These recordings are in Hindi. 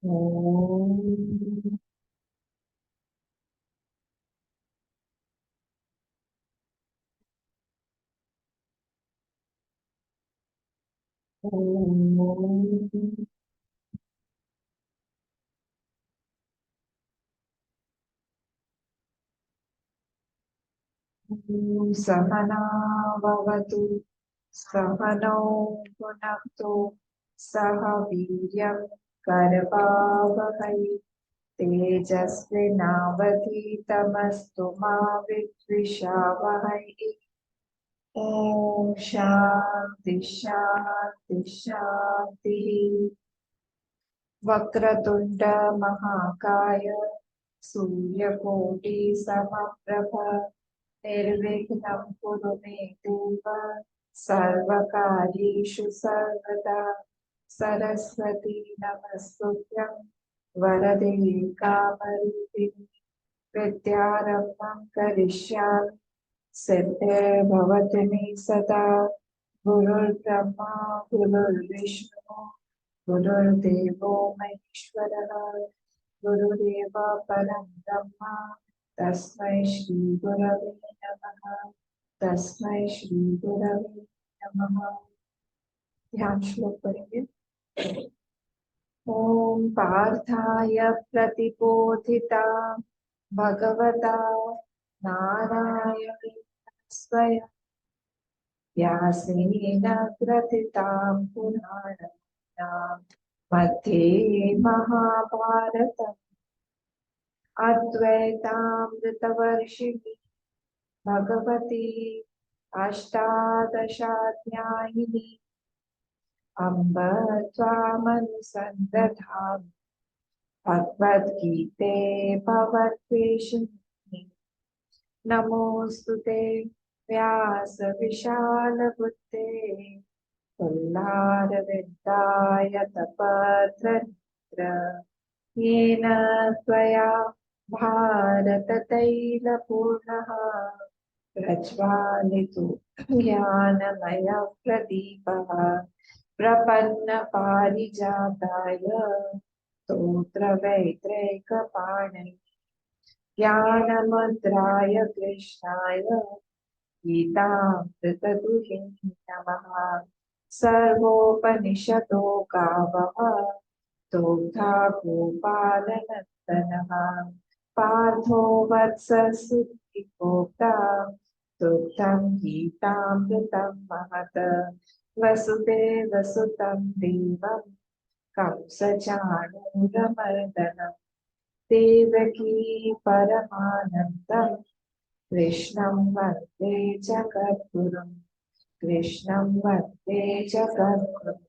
ओम ओम सहना भवतु सहनौ भुनक्तु सह वीर्यं करवावहै तेजस्विनावधीतमस्तु मा विद्विषावहै। ओम शांति शांति शांति। वक्रतुंड महाकाय सूर्यकोटि समप्रभ निर्विघ्नं कुरु मे देव सर्वकार्येषु सर्वदा। सरस्वती नमस्तुभ्यं वरदे कामरूपिणि विद्यारम्भं करिष्यामि सिद्धिर्भवतु मे सदा। गुरुर्ब्रह्मा गुरुर्विष्णु गुरुर्देवो महेश्वरः गुरुदेव परं ब्रह्म तस्मै श्री गुरवे नमः। तस्मै श्री गुरवे नमः। ध्यान श्लोक पढ़ेंगे। ओम पार्थाय प्रतिबोधिता भगवता नारायणेन स्वयं व्यासेन ग्रथितां पुराणानां मध्ये महाभारतम् अद्वैतामृतवर्षिणि भगवती अष्टादशाध्यायिनी अम्ब त्वामनुसन्दधामि भगवद्गीते भवद्वेषिणि। नमोऽस्तु ते व्यास विशालबुद्धे तुल्लारविन्दाय तपत्रनेत्र येन त्वया भारततैलपूर्णः प्रज्वालितो ज्ञानमयः प्रदीपः प्रपन्नपारिजाताय स्तोत्रवैत्रैकपाणिने ज्ञानमुद्राय कृष्णाय गीतामृतदुहे नमः। सर्वोपनिषदो गावः दोग्धा गोपालनन्दनः पार्थो वत्ससुतिभोक्ता दुग्धं गीतामृतं महत्। वसुदेवसुतं देवं कंसचाणूरमर्दनं देवकी परमानन्दं कृष्णं वन्दे जगद्गुरुं। कृष्णं वन्दे जगद्गुरुं।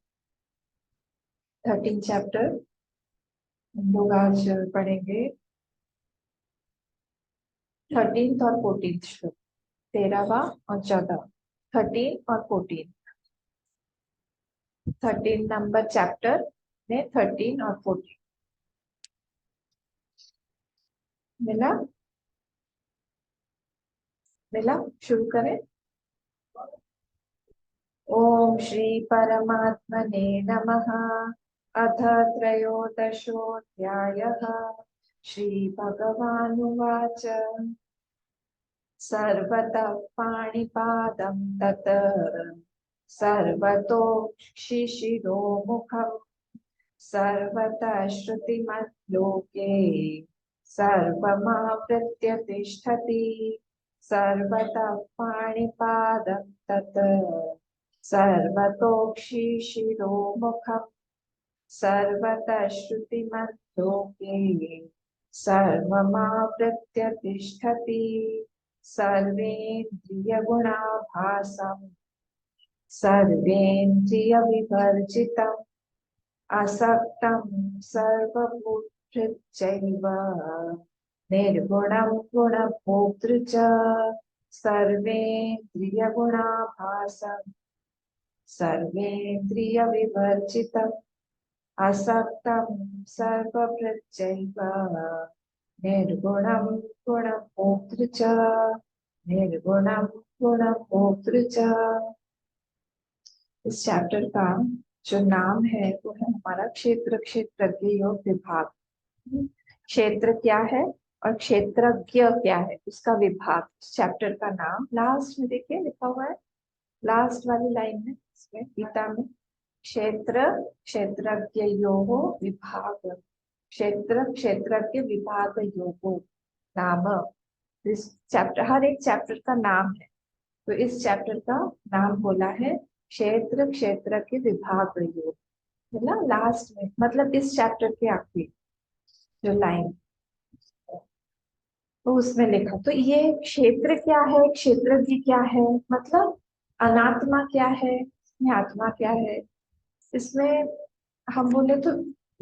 13 चैप्टर हम लोग आज पढ़ेंगे। 13 और 14 श्लोक, 13वां और 14, 13 और 14। 13 नंबर चैप्टर में 13 और 14 मिला। शुरू करें। ओम श्री परमात्मने नमः। अथ त्रयोदशोऽध्यायः। श्री भगवानुवाच सर्वतः पाणिपादं तत् सर्वतोक्षिशिरोमुखम् सर्वतः श्रुतिमल्लोके सर्वमावृत्य तिष्ठति। सर्वतः पाणिपादं तत् सर्वतोक्षिशिरोमुखम् सर्वतः श्रुतिमल्लोके सर्वमावृत्य तिष्ठति। सर्वेन्द्रियगुणाभासम् सर्वेन्द्रियविवर्जितम् असक्तं सर्वभूतैव निर्गुणं गुणभोक्तृ च। सर्वेन्द्रियगुणाभासम् सर्वेन्द्रियविवर्जितम् असक्तं सर्वभूतैव निर्गुणं गुणभोक्तृ च। निर्गुणं गुणभोक्तृ च। इस चैप्टर का जो नाम है वो है हमारा क्षेत्र, क्षेत्रज्ञ योग विभाग। क्षेत्र क्या है और क्षेत्रज्ञ क्या है, उसका विभाग। चैप्टर का नाम लास्ट में देखिए लिखा हुआ है, लास्ट वाली लाइन में, इसमें गीता में, क्षेत्र क्षेत्रज्ञयोः विभाग, क्षेत्र क्षेत्रज्ञ विभाग योगो नाम। इस चैप्टर, हर एक चैप्टर का नाम है, तो इस चैप्टर का नाम बोला है क्षेत्र क्षेत्र के विभाग योग, है ना लास्ट में, मतलब इस चैप्टर के आखिरी जो लाइन, तो उसमें लिखा। तो ये क्षेत्र क्या है, क्षेत्रज्ञ क्या है, मतलब अनात्मा क्या है, इसमें आत्मा क्या है, इसमें हम बोले तो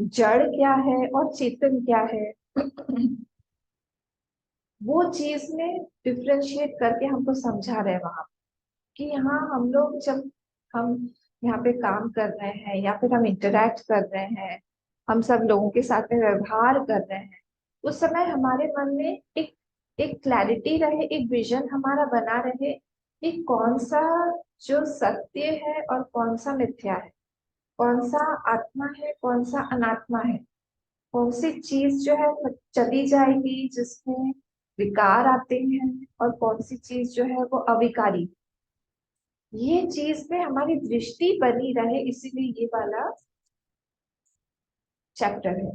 जड़ क्या है और चेतन क्या है, वो चीज में डिफ्रेंशिएट करके हमको समझा रहे हैं वहां, कि यहाँ हम लोग जब हम यहाँ पे काम कर रहे हैं या फिर हम इंटरेक्ट कर रहे हैं, हम सब लोगों के साथ में व्यवहार कर रहे हैं, उस समय हमारे मन में एक एक क्लैरिटी रहे, एक विजन हमारा बना रहे कि कौन सा जो सत्य है और कौन सा मिथ्या है, कौन सा आत्मा है कौन सा अनात्मा है, कौन सी चीज जो है चली जाएगी जिसमें विकार आते हैं और कौन सी चीज जो है वो अविकारी। ये चीज पे हमारी दृष्टि बनी रहे, इसीलिए ये वाला चैप्टर है।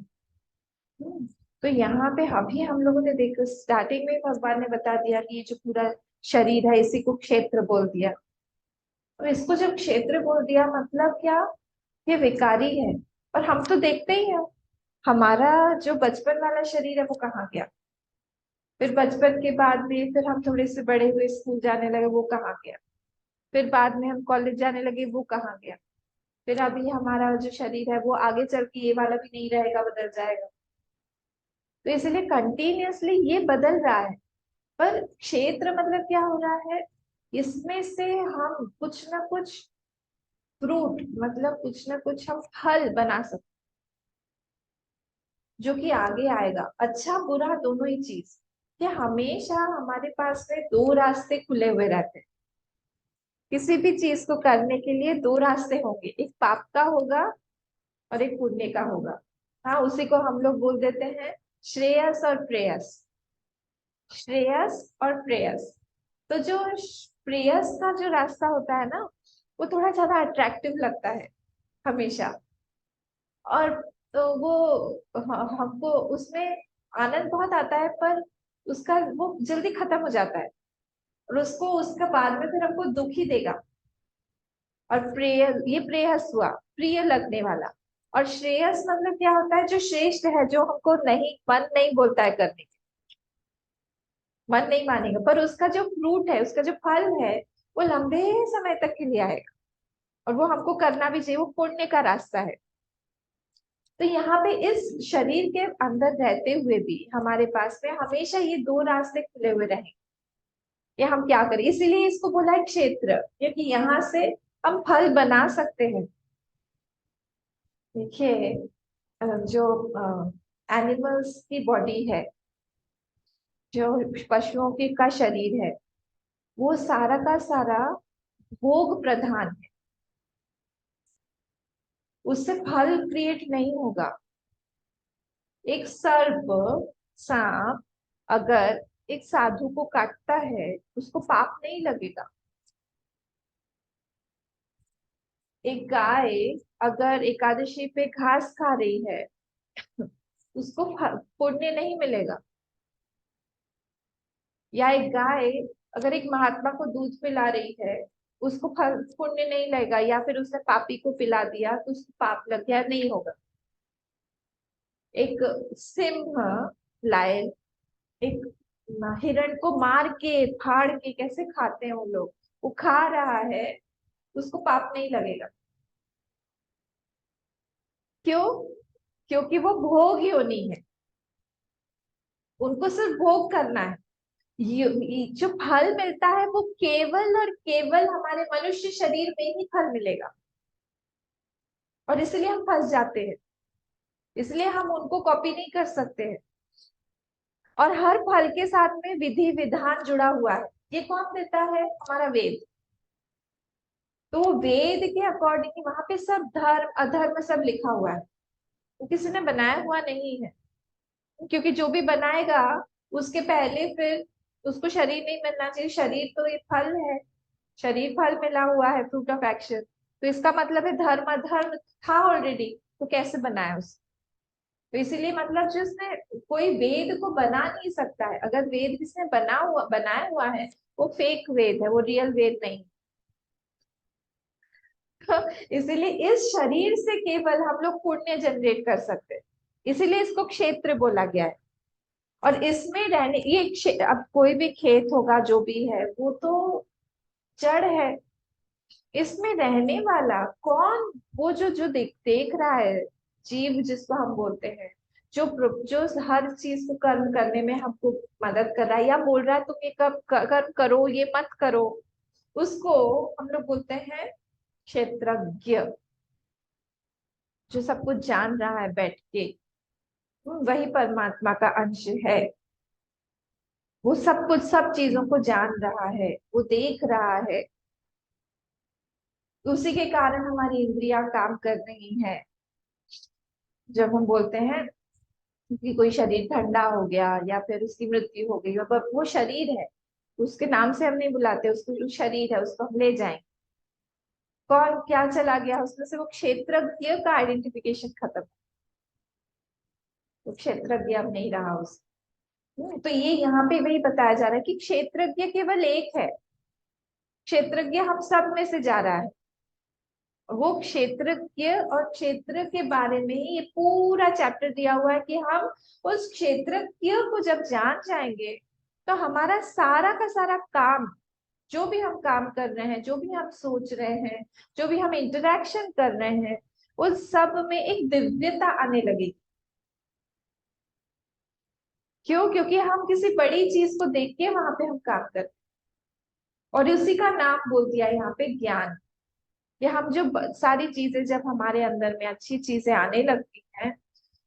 तो यहाँ पे अभी हम लोगों ने देखो स्टार्टिंग में भगवान ने बता दिया कि ये जो पूरा शरीर है इसी को क्षेत्र बोल दिया। तो इसको जब क्षेत्र बोल दिया मतलब क्या, ये विकारी है। और हम तो देखते ही हैं, हमारा जो बचपन वाला शरीर है वो कहाँ गया, फिर बचपन के बाद में फिर हम थोड़े से बड़े हुए स्कूल जाने लगे, वो कहाँ गया, फिर बाद में हम कॉलेज जाने लगे, वो कहाँ गया, फिर अभी हमारा जो शरीर है वो आगे चल के ये वाला भी नहीं रहेगा, बदल जाएगा। तो इसलिए कंटिन्यूअसली ये बदल रहा है। पर क्षेत्र मतलब क्या हो रहा है, इसमें से हम कुछ ना कुछ फ्रूट, मतलब कुछ ना कुछ हम फल बना सकते, जो कि आगे आएगा, अच्छा बुरा दोनों ही चीज। ये हमेशा हमारे पास में दो रास्ते खुले हुए रहते हैं, किसी भी चीज को करने के लिए दो रास्ते होंगे, एक पाप का होगा और एक पुण्य का होगा। हाँ, उसी को हम लोग बोल देते हैं श्रेयस और प्रेयस, श्रेयस और प्रेयस। तो जो प्रेयस का जो रास्ता होता है ना, वो थोड़ा ज्यादा अट्रैक्टिव लगता है हमेशा, और तो वो हमको उसमें आनंद बहुत आता है, पर उसका वो जल्दी खत्म हो जाता है, और उसको उसका बाद में फिर हमको दुख ही देगा। और प्रेय, ये प्रेयस हुआ प्रिय लगने वाला। और श्रेयस मतलब क्या होता है, जो श्रेष्ठ है, जो हमको नहीं मन नहीं बोलता है करने के, मन नहीं मानेगा, पर उसका जो फ्रूट है, उसका जो फल है, वो लंबे समय तक के लिए आएगा, और वो हमको करना भी चाहिए, वो पुण्य का रास्ता है। तो यहाँ पे इस शरीर के अंदर रहते हुए भी हमारे पास में हमेशा ये दो रास्ते खुले हुए रहेंगे, ये हम क्या करें, इसीलिए इसको बोला है क्षेत्र, क्योंकि यहाँ से हम फल बना सकते हैं। देखिए, जो एनिमल्स की बॉडी है, जो पशुओं के का शरीर है, वो सारा का सारा भोग प्रधान है, उससे फल क्रिएट नहीं होगा। एक सर्प, सांप अगर एक साधु को काटता है, उसको पाप नहीं लगेगा। एक गाय अगर एकादशी पे घास खा रही है, उसको पुण्य नहीं मिलेगा। या एक गाय अगर एक महात्मा को दूध पिला रही है, उसको फल पुण्य नहीं लगेगा, या फिर उसने पापी को पिला दिया तो उसको पाप लग गया, नहीं होगा। एक सिंह, लायन, एक हिरण को मार के फाड़ के कैसे खाते हैं वो लोग, वो खा रहा है, उसको पाप नहीं लगेगा। क्यों? क्योंकि वो भोग योनि है, उनको सिर्फ भोग करना है। ये जो फल मिलता है वो केवल और केवल हमारे मनुष्य शरीर में ही फल मिलेगा, और इसलिए हम फंस जाते हैं, इसलिए हम उनको कॉपी नहीं कर सकते हैं। और हर फल के साथ में विधि विधान जुड़ा हुआ है, ये कौन देता है, हमारा वेद। तो वो वेद के अकॉर्डिंग वहां पे सब धर्म अधर्म सब लिखा हुआ है, वो किसी ने बनाया हुआ नहीं है। क्योंकि जो भी बनाएगा उसके पहले फिर उसको शरीर नहीं मिलना चाहिए, शरीर तो ये फल है, शरीर फल मिला हुआ है, फ्रूट ऑफ एक्शन। तो इसका मतलब है धर्म अधर्म था ऑलरेडी, तो कैसे बनाया उसे। तो इसीलिए मतलब जिसने कोई वेद को बना नहीं सकता है, अगर वेद किसने बनाया हुआ है, वो फेक वेद है, वो रियल वेद नहीं। तो इसीलिए इस शरीर से केवल हम लोग पुण्य जनरेट कर सकते हैं, इसीलिए इसको क्षेत्र बोला गया है। और इसमें रहने अब कोई भी खेत होगा जो भी है वो तो जड़ है, इसमें रहने वाला कौन, वो जो जो देख रहा है, जीव जिसको हम बोलते हैं, जो हर चीज को कर्म करने में हमको मदद कर रहा है या बोल रहा है तुम ये कर्म करो ये मत करो, उसको हम लोग बोलते हैं क्षेत्रज्ञ। जो सब कुछ जान रहा है बैठ के, वही परमात्मा का अंश है। वो सब कुछ सब चीजों को जान रहा है, वो देख रहा है। उसी के कारण हमारी इंद्रियां काम कर रही हैं। जब हम बोलते हैं कि कोई शरीर ठंडा हो गया या फिर उसकी मृत्यु हो गई, और वो शरीर है, उसके नाम से हम नहीं बुलाते उसको, जो शरीर है उसको हम ले जाएं। कौन क्या चला गया उसमें से, वो क्षेत्रज्ञ का आइडेंटिफिकेशन खत्म, वो क्षेत्रज्ञ अब नहीं रहा उस। तो ये यहाँ पे वही बताया जा रहा है कि क्षेत्रज्ञ केवल एक है, क्षेत्रज्ञ हम सब में से जा रहा है। वो क्षेत्रज्ञ और क्षेत्र के बारे में ही ये पूरा चैप्टर दिया हुआ है कि हम उस क्षेत्रज्ञ को जब जान जाएंगे तो हमारा सारा का सारा काम, जो भी हम काम कर रहे हैं, जो भी हम सोच रहे हैं, जो भी हम इंटरेक्शन कर रहे हैं, उस सब में एक दिव्यता आने लगेगी। क्यों? क्योंकि हम किसी बड़ी चीज को देख के वहां पे हम काम करते हैं। और उसी का नाम बोल दिया यहाँ पे ज्ञान। ये हम जो सारी चीजें जब हमारे अंदर में अच्छी चीजें आने लगती हैं,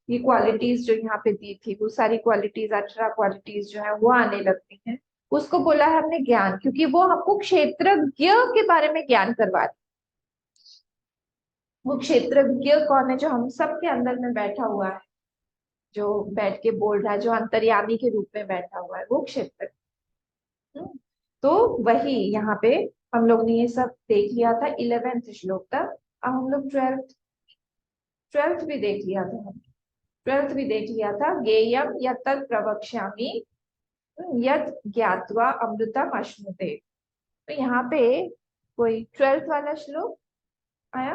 ये क्वालिटीज जो यहाँ पे दी थी, वो सारी क्वालिटीज 18 क्वालिटीज जो है वो आने लगती हैं, उसको बोला है हमने ज्ञान, क्योंकि वो हमको क्षेत्रज्ञ के बारे में ज्ञान करवा रही। वो क्षेत्रज्ञ कौन है? जो हम सब के अंदर में बैठा हुआ है, जो बैठ के बोल रहा है, जो अंतर्यामी के रूप में बैठा हुआ है, वो क्षेत्र। हम्म, तो वही यहाँ पे हम लोग ने ये सब देख लिया था 11th श्लोक तक। अब हम लोग ट्वेल्थ भी देख लिया था, हम ट्वेल्थ भी देख लिया था। गेयम यत् प्रवक्ष्यामि यत् ज्ञात्वा अमृतम अश्नुते। तो यहाँ पे कोई 12th वाला श्लोक आया,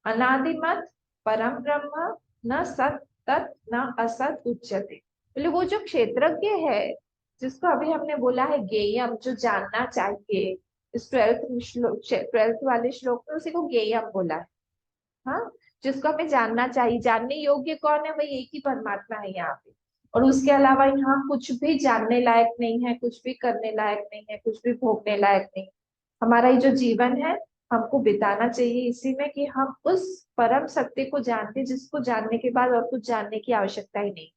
अनादिमत परम ब्रह्म न सत तत् न असत उच्यते। बोले वो जो क्षेत्रज्ञ है, जिसको अभी हमने बोला है गेयम, जो जानना चाहिए, इस 12th वाले श्लोक में उसी को गेयम बोला है। हाँ, जिसको हमें जानना चाहिए, जानने योग्य कौन है? वही एक ही परमात्मा है यहाँ पे। और उसके अलावा यहाँ कुछ भी जानने लायक नहीं है, कुछ भी करने लायक नहीं है, कुछ भी भोगने लायक नहीं। हमारा ये जो जीवन है, हमको बिताना चाहिए इसी में कि हम उस परम सत्य को जानते, जिसको जानने के बाद और कुछ जानने की आवश्यकता ही नहीं।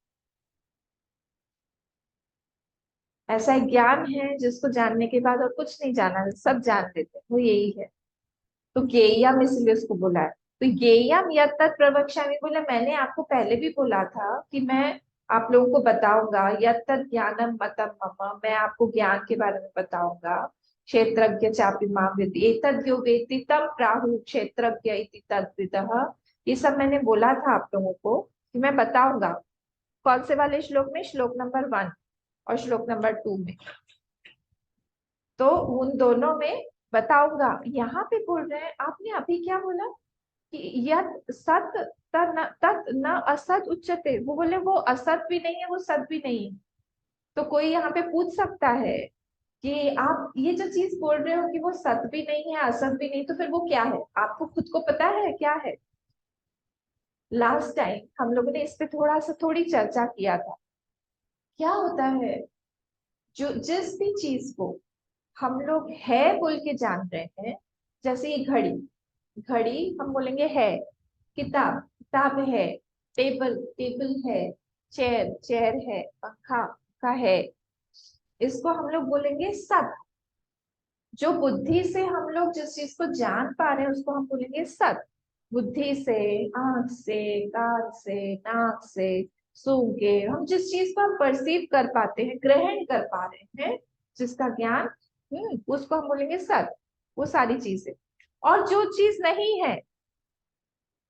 ऐसा एक ज्ञान है जिसको जानने के बाद और कुछ नहीं जाना, सब जान लेते हैं, वो यही है। तो गेयम इसलिए उसको बोला है। तो गेयम यत् तत् प्रवक्ष्यामि, बोले मैंने आपको पहले भी बोला था कि मैं आप लोगों को बताऊंगा, यत् तत् ज्ञानम मतम मम, मैं आपको ज्ञान के बारे में बताऊंगा। क्षेत्रज्ञ चापि मां विद्धि एतद् यो वेत्ति तं प्राहुः क्षेत्रज्ञ इति तद्विदः। ये सब मैंने बोला था आप लोगों को कि मैं बताऊंगा। कौन से वाले श्लोक में? श्लोक नंबर 1 और श्लोक नंबर 2 में। तो उन दोनों में बताऊंगा। यहाँ पे बोल रहे हैं, आपने अभी क्या बोला कि यत सत तत् न असत उच्चते, वो बोले वो असत भी नहीं है, वो सत भी नहीं है। तो कोई यहाँ पे पूछ सकता है कि आप ये जो चीज बोल रहे हो कि वो सत भी नहीं है असत भी नहीं, तो फिर वो क्या है? आपको खुद को पता है क्या है? लास्ट टाइम हम लोगों ने इस पे थोड़ी चर्चा किया था। क्या होता है, जो जिस भी चीज को हम लोग है बोल के जान रहे हैं, जैसे ये घड़ी, घड़ी हम बोलेंगे है, किताब किताब है, टेबल टेबल है, चेयर चेयर है, पंखा पंखा है, इसको हम लोग बोलेंगे सत। जो बुद्धि से हम लोग जिस चीज को जान पा रहे हैं उसको हम बोलेंगे सत। बुद्धि से, आंख से, कान से, नाक से सूंघ के हम जिस चीज को हम परसीव कर पाते हैं, ग्रहण कर पा रहे हैं, जिसका ज्ञान, उसको हम बोलेंगे सत। वो सारी चीजें। और जो चीज नहीं है,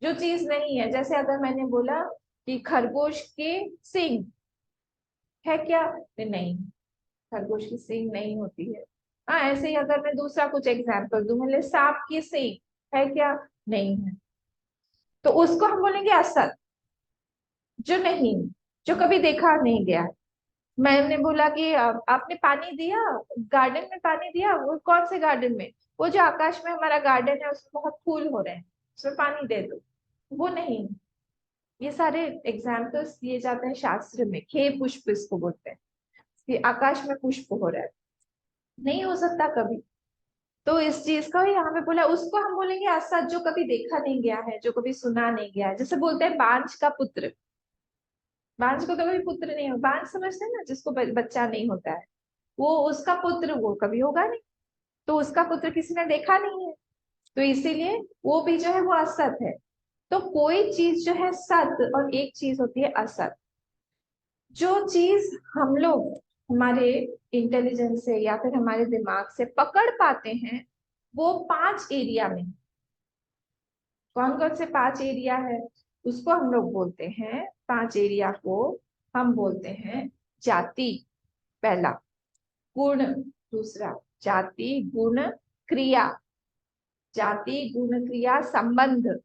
जो चीज नहीं है, जैसे अगर मैंने बोला कि खरगोश के सींग है क्या, नहीं, खरगोश की सींग नहीं होती है। हाँ, ऐसे ही अगर मैं दूसरा कुछ एग्जाम्पल दूं, मतलब सांप की सींग है क्या, नहीं है, तो उसको हम बोलेंगे असत। जो नहीं, जो कभी देखा नहीं गया है। मैंने बोला कि आपने पानी दिया, गार्डन में पानी दिया, वो कौन से गार्डन में, वो जो आकाश में हमारा गार्डन है उसमें बहुत फूल हो रहे हैं, उसमें पानी दे दो, वो नहीं। ये सारे एग्जाम्पल्स दिए जाते हैं शास्त्र में, खे पुष्प इसको बोलते हैं, कि आकाश में पुष्प हो रहा है, नहीं हो सकता कभी। तो इस चीज का यहाँ पे बोला, उसको हम बोलेंगे असत, जो कभी देखा नहीं गया है, जो कभी सुना नहीं गया है। जैसे बोलते हैं बांझ का पुत्र, बांझ को तो कभी पुत्र नहीं हो, बांझ समझते हैं ना, जिसको बच्चा नहीं होता है, वो उसका पुत्र वो कभी होगा नहीं, तो उसका पुत्र किसी ने देखा नहीं है, तो इसीलिए वो भी जो है वो असत है। तो कोई चीज जो है सत और एक चीज होती है असत। जो चीज हम लोग हमारे इंटेलिजेंस से या फिर हमारे दिमाग से पकड़ पाते हैं, वो 5 एरिया में। कौन कौन से 5 एरिया है, उसको हम लोग बोलते हैं, 5 एरिया को हम बोलते हैं जाति, पहला, गुण दूसरा, जाति गुण क्रिया, जाति गुण क्रिया संबंध,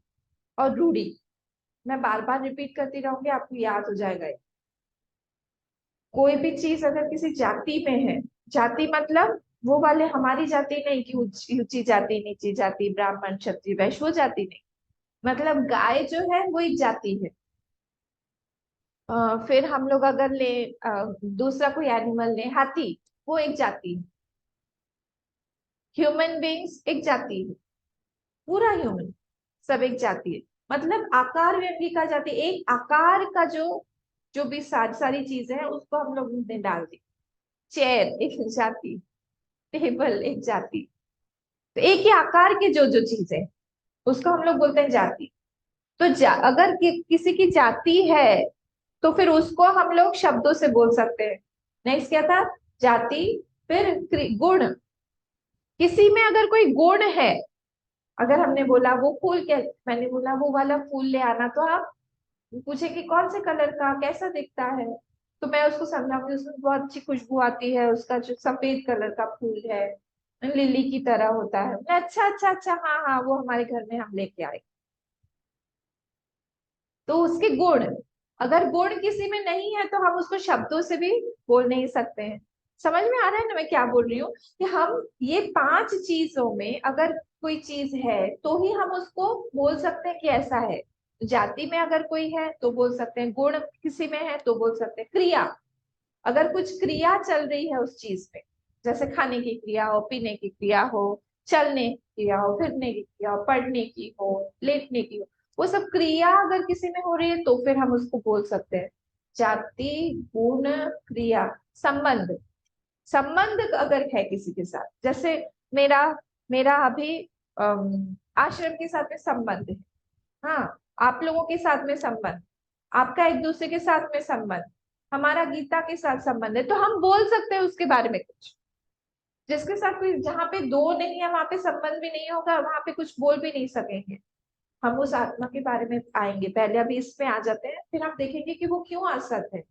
और रूढ़ी। मैं बार बार रिपीट करती रहूंगी, आपको याद हो जाएगा ये। कोई भी चीज अगर किसी जाति में है, जाति मतलब वो वाले हमारी जाति नहीं कि ऊंची जाति, नीची जाति, ब्राह्मण क्षत्रिय वैश्य, वो जाति नहीं। मतलब गाय जो है वो एक जाति है। फिर हम लोग अगर ले दूसरा कोई एनिमल ले, हाथी, वो एक जाति है। ह्यूमन बींग्स एक जाति है, पूरा ह्यूमन सब एक जाति है। मतलब आकार व्यंगी का जाति, एक आकार का जो जो भी सारी सारी चीजें हैं उसको हम लोग ने डाल दी। चेयर एक जाति, टेबल एक जाति, तो एक ही आकार के जो जो चीजें, उसको हम लोग बोलते हैं जाति। तो अगर किसी की जाति है तो फिर उसको हम लोग शब्दों से बोल सकते हैं। नेक्स्ट क्या था, जाति, फिर गुण। किसी में अगर कोई गुण है, अगर हमने बोला वो फूल, क्या मैंने बोला वो वाला फूल ले आना, तो आप पूछे कि कौन से कलर का, कैसा दिखता है, तो मैं उसको समझाऊंगी उसमें बहुत अच्छी खुशबू आती है, उसका जो सफेद कलर का फूल है, लिली की तरह होता है। अच्छा अच्छा अच्छा, हाँ हाँ, वो हमारे घर में हम लेके आए। तो उसके गुण, अगर गुण किसी में नहीं है तो हम उसको शब्दों से भी बोल नहीं सकते हैं। समझ में आ रहा है ना मैं क्या बोल रही हूँ, कि हम ये 5 चीजों में अगर कोई चीज है तो ही हम उसको बोल सकते हैं कि ऐसा है। जाति में अगर कोई है तो बोल सकते हैं, गुण किसी में है तो बोल सकते हैं, क्रिया, अगर कुछ क्रिया चल रही है उस चीज में, जैसे खाने की क्रिया हो, पीने की क्रिया हो, चलने की क्रिया हो, फिरने की क्रिया हो, पढ़ने की हो, लेटने की हो, वो सब क्रिया अगर किसी में हो रही है तो फिर हम उसको बोल सकते हैं जाति गुण क्रिया संबंध। संबंध अगर है किसी के साथ, जैसे मेरा मेरा अभी आश्रम के साथ में संबंध है, हाँ, आप लोगों के साथ में संबंध, आपका एक दूसरे के साथ में संबंध, हमारा गीता के साथ संबंध है, तो हम बोल सकते हैं उसके बारे में कुछ। जिसके साथ कोई, जहाँ पे दो नहीं है वहां पे संबंध भी नहीं होगा, वहां पे कुछ बोल भी नहीं सकेंगे। हम उस आत्मा के बारे में आएंगे, पहले अभी इसमें आ जाते हैं, फिर हम देखेंगे कि वो क्यों असत है,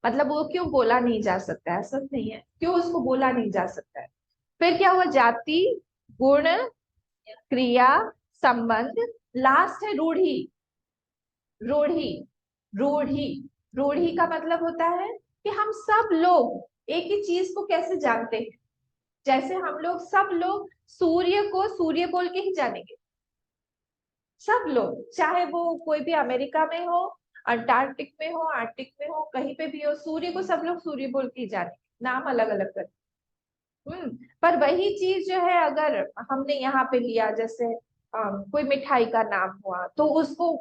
मतलब वो क्यों बोला नहीं जा सकता है, असत नहीं है, क्यों उसको बोला नहीं जा सकता है। फिर क्या हुआ, जाति गुण क्रिया संबंध, लास्ट है रूढ़ी। रूढ़ी, रूढ़ी, रूढ़ी का मतलब होता है कि हम सब लोग एक ही चीज को कैसे जानते हैं। जैसे हम लोग सब लोग सूर्य को सूर्य बोल के ही जानेंगे, सब लोग, चाहे वो कोई भी अमेरिका में हो, अंटार्कटिक में हो, आर्टिक में हो, कहीं पे भी हो, सूर्य को सब लोग सूर्य बोल के ही जानेंगे, नाम अलग अलग कर। पर वही चीज जो है अगर हमने यहाँ पे लिया, जैसे कोई मिठाई का नाम हुआ तो उसको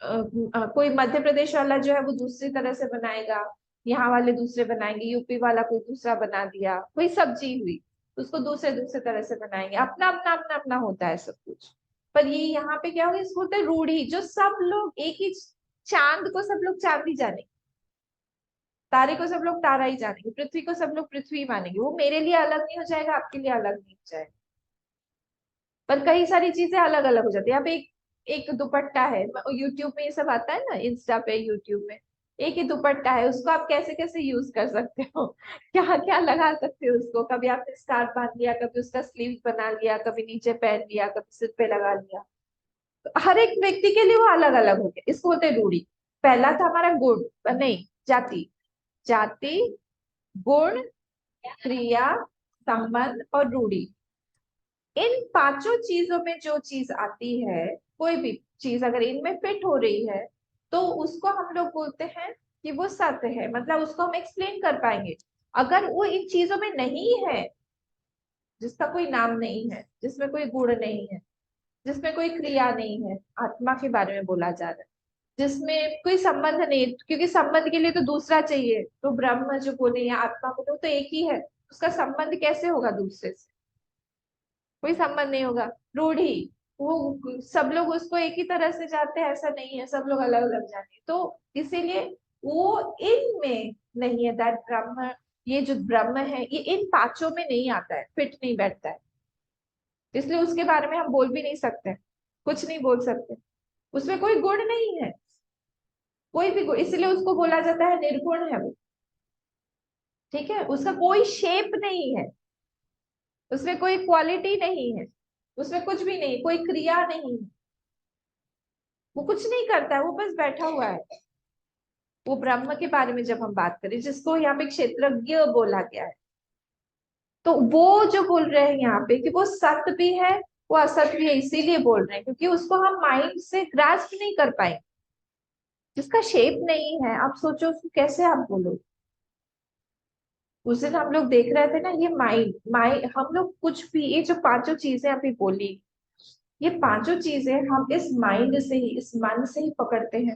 कोई मध्य प्रदेश वाला जो है वो दूसरी तरह से बनाएगा, यहाँ वाले दूसरे बनाएंगे, यूपी वाला कोई दूसरा बना दिया, कोई सब्जी हुई, उसको दूसरे दूसरे तरह से बनाएंगे, अपना अपना अपना अपना होता है सब कुछ। पर ये यहाँ पे क्या होगा, इसको बोलते हैं रूढ़ी, जो सब लोग एक ही, चांद को सब लोग चांद ही जानेंगे, तारे को सब लोग तारा ही जानेंगे, पृथ्वी को सब लोग पृथ्वी मानेंगे, वो मेरे लिए अलग नहीं हो जाएगा, आपके लिए अलग नहीं हो जाएगा। पर कई सारी चीजें अलग अलग हो जाती है। अब एक एक दुपट्टा है, यूट्यूब में ये सब आता है ना, इंस्टा पे यूट्यूब में, एक ही दुपट्टा है, उसको आप कैसे कैसे यूज कर सकते हो क्या क्या लगा सकते हो उसको, कभी आपने स्कार्फ बांध लिया, कभी उसका स्लीव बना लिया, कभी नीचे पहन लिया, कभी सिर पे लगा लिया। तो हर एक व्यक्ति के लिए वो अलग अलग हो गया, इसको बोलते हैं रूढ़ी। पहला था हमारा गुण, नहीं, जाति। जाति, गुण, क्रिया, संबंध और रूढ़ी। इन पांचों चीजों में जो चीज आती है, कोई भी चीज अगर इनमें फिट हो रही है, तो उसको हम लोग बोलते हैं कि वो सत्य है, मतलब उसको हम एक्सप्लेन कर पाएंगे। अगर वो इन चीजों में नहीं है, जिसका कोई नाम नहीं है, जिसमें कोई गुण नहीं है, जिसमें कोई क्रिया नहीं है, आत्मा के बारे में बोला जा रहा है, जिसमें कोई संबंध नहीं, क्योंकि संबंध के लिए तो दूसरा चाहिए, तो ब्रह्म जो बोले या आत्मा को, तो एक ही है, उसका संबंध कैसे होगा दूसरे से, कोई संबंध नहीं होगा। रूढ़ी, वो सब लोग उसको एक ही तरह से जाते हैं ऐसा नहीं है, सब लोग अलग अलग जाते हैं, तो इसीलिए वो इनमें नहीं है, दैट ब्रह्म, ये जो ब्रह्म है ये इन पांचों में नहीं आता है, फिट नहीं बैठता है, इसलिए उसके बारे में हम बोल भी नहीं सकते, कुछ नहीं बोल सकते, उसमें कोई गुण नहीं है, कोई भी गुण, इसलिए उसको बोला जाता है निर्गुण है वो। ठीक है, उसका कोई शेप नहीं है, उसमें कोई क्वालिटी नहीं है, उसमें कुछ भी नहीं, कोई क्रिया नहीं है, वो कुछ नहीं करता है, वो बस बैठा हुआ है। वो ब्रह्म के बारे में जब हम बात करें, जिसको यहाँ पे क्षेत्रज्ञ बोला गया है, तो वो जो बोल रहे हैं यहाँ पे कि वो सत्य भी है, वो असत्य भी है, इसीलिए बोल रहे हैं क्योंकि उसको हम माइंड से ग्रास्प नहीं कर पाए, जिसका शेप नहीं है, आप सोचो उसको कैसे आप बोलो। उस दिन हम लोग देख रहे थे ना, ये माइंड माइंड हम लोग कुछ भी, ये जो पांचों चीजें अभी बोली, ये पांचों चीजें हम इस माइंड से ही, इस मन से ही पकड़ते हैं।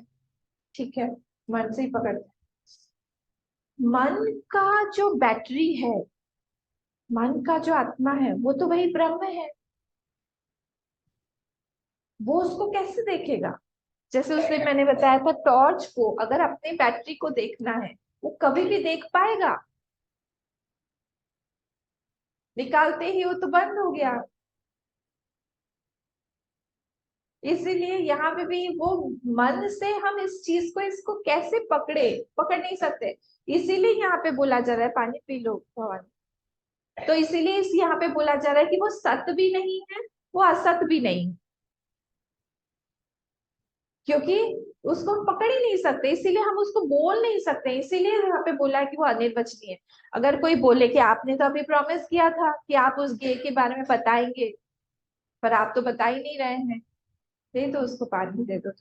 ठीक है, मन से ही पकड़ते हैं। मन का जो बैटरी है, मन का जो आत्मा है, वो तो वही ब्रह्म है, वो उसको कैसे देखेगा। जैसे उसने मैंने बताया था, टॉर्च को अगर अपने बैटरी को देखना है, वो कभी भी देख पाएगा, निकालते ही वो तो बंद हो गया। इसीलिए यहाँ पे भी वो मन से हम इस चीज को, इसको कैसे पकड़े, पकड़ नहीं सकते, इसीलिए यहाँ पे बोला जा रहा है पानी पी लो भवानी। तो इसीलिए इस यहाँ पे बोला जा रहा है कि वो सत्य भी नहीं है, वो असत भी नहीं, क्योंकि उसको हम पकड़ ही नहीं सकते, इसीलिए हम उसको बोल नहीं सकते, इसीलिए यहाँ पे बोला है कि वो अनिर्वचनीय है। अगर कोई बोले कि आपने तो अभी प्रॉमिस किया था कि आप उस गे के बारे में बताएंगे, पर आप तो बता ही नहीं रहे हैं, दे दो उसको, पानी दे दो।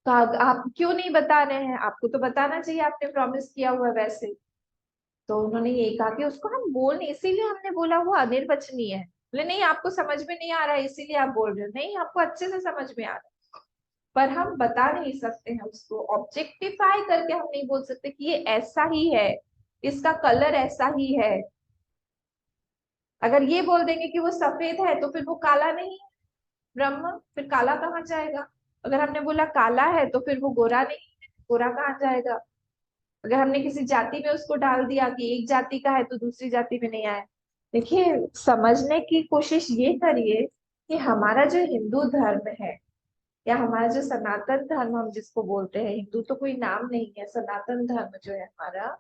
तो आप क्यों नहीं बता रहे हैं, आपको तो बताना चाहिए, आपने प्रॉमिस किया हुआ है वैसे। तो उन्होंने ये कहा कि उसको हम बोल नहीं, इसीलिए हमने बोला वो अनिर्वचनीय है। बोले नहीं, आपको समझ में नहीं आ रहा है इसीलिए आप बोल रहे हो, नहीं आपको अच्छे से समझ में आ रहा है, पर हम बता नहीं सकते हैं उसको, ऑब्जेक्टिफाई करके हम नहीं बोल सकते कि ये ऐसा ही है, इसका कलर ऐसा ही है। अगर ये बोल देंगे कि वो सफेद है, तो फिर वो काला नहीं है ब्रह्म, फिर काला कहाँ जाएगा। अगर हमने बोला काला है, तो फिर वो गोरा नहीं है, गोरा कहाँ जाएगा। अगर हमने किसी जाति में उसको डाल दिया कि एक जाति का है तो दूसरी जाति में नहीं आया। देखिए, समझने की कोशिश ये करिए कि हमारा जो हिंदू धर्म है, या हमारा जो सनातन धर्म हम जिसको बोलते हैं, हिंदू तो कोई नाम नहीं है, सनातन धर्म जो है हमारा,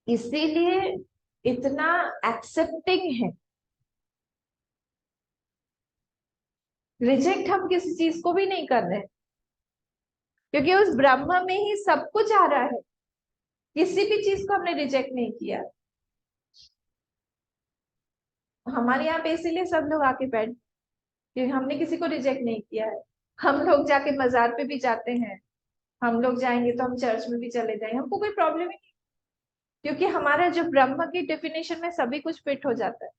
इसीलिए इतना एक्सेप्टिंग है। रिजेक्ट हम किसी चीज को भी नहीं कर रहे हैं, क्योंकि उस ब्रह्म में ही सब कुछ आ रहा है, किसी भी चीज को हमने रिजेक्ट नहीं किया। हमारे यहाँ पे इसीलिए सब लोग आके बैठ, क्योंकि हमने किसी को रिजेक्ट नहीं किया है। हम लोग जाके मजार पे भी जाते हैं, हम लोग जाएंगे तो हम चर्च में भी चले जाएंगे, हमको कोई प्रॉब्लम ही नहीं, क्योंकि हमारा जो ब्रह्म की डेफिनेशन में सभी कुछ फिट हो जाता है।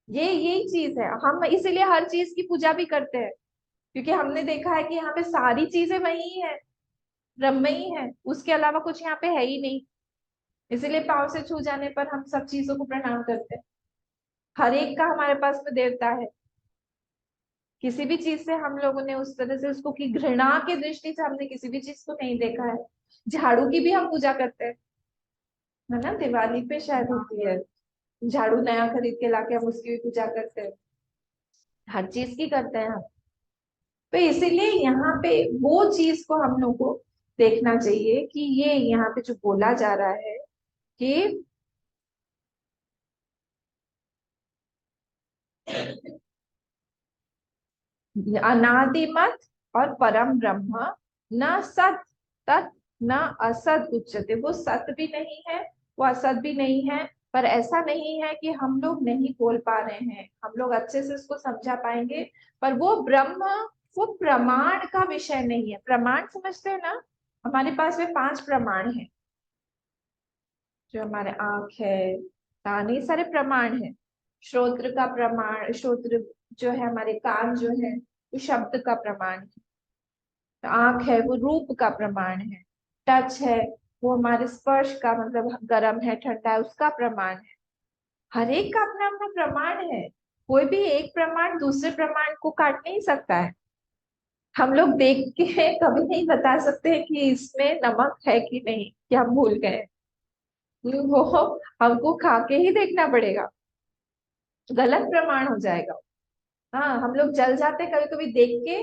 ये यही चीज है, हम इसीलिए हर चीज की पूजा भी करते हैं, क्योंकि हमने देखा है कि यहाँ पे सारी चीजें वही है। ब्रह्म ही है, उसके अलावा कुछ यहाँ पे है ही नहीं। इसीलिए पाँव से छू जाने पर हम सब चीजों को प्रणाम करते हैं। हर एक का हमारे पास में देवता है। किसी भी चीज से हम लोगों ने उस तरह से उसको की घृणा की दृष्टि से हमने किसी भी चीज को नहीं देखा है। झाड़ू की भी हम पूजा करते हैं, है ना, दिवाली पे शायद होती है, झाड़ू नया खरीद के लाके हम उसकी भी पूजा करते हैं। हर चीज की करते हैं हम। तो इसीलिए यहाँ पे वो चीज को हम लोग को देखना चाहिए कि ये यहाँ पे जो बोला जा रहा है कि अनादिमत और परम ब्रह्म, न सत तत् न असत उच्यते। वो सत भी नहीं है, वो असत भी नहीं है, पर ऐसा नहीं है कि हम लोग नहीं बोल पा रहे हैं, हम लोग अच्छे से उसको समझा पाएंगे। पर वो ब्रह्म, वो प्रमाण का विषय नहीं है। प्रमाण समझते हैं ना, हमारे पास में 5 प्रमाण है। जो हमारे आंख है, कान, ये सारे प्रमाण है। श्रोत्र का प्रमाण, श्रोत्र जो है, हमारे कान जो है वो शब्द का प्रमाण है। आंख है वो रूप का प्रमाण है। टच है वो हमारे स्पर्श का, मतलब गर्म है ठंडा है उसका प्रमाण है। हर एक का अपना अपना प्रमाण है। कोई भी एक प्रमाण दूसरे प्रमाण को काट नहीं सकता है। हम लोग देख के कभी नहीं बता सकते कि इसमें नमक है कि नहीं, कि हम भूल गए। वो हमको खा के ही देखना पड़ेगा, गलत प्रमाण हो जाएगा। हाँ, हम लोग जल जाते हैं कभी कभी देख के,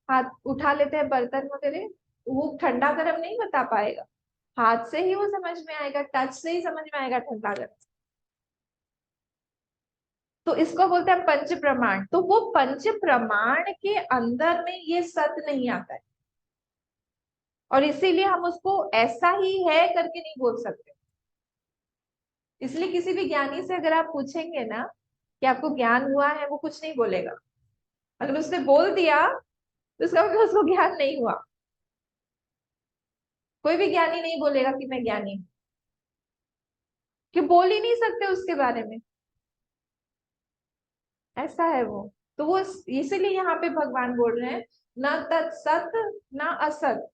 हाथ उठा लेते हैं बर्तन वगैरह, वो ठंडा गर्म नहीं बता पाएगा। हाथ से ही वो समझ में आएगा, टच से ही समझ में आएगा ठंडा गर्म। तो इसको बोलते हैं पंच प्रमाण। तो वो पंच प्रमाण के अंदर में ये सत नहीं आता है, और इसीलिए हम उसको ऐसा ही है करके नहीं बोल सकते। इसलिए किसी भी ज्ञानी से अगर आप पूछेंगे ना कि आपको ज्ञान हुआ है, वो कुछ नहीं बोलेगा। अगर उसने बोल दिया तो इसका मतलब उसको ज्ञान नहीं हुआ। कोई भी ज्ञानी नहीं बोलेगा कि मैं ज्ञानी हूं, कि बोल ही नहीं सकते उसके बारे में। ऐसा है वो। तो वो इसीलिए यहाँ पे भगवान बोल रहे हैं, न तत्सत न असत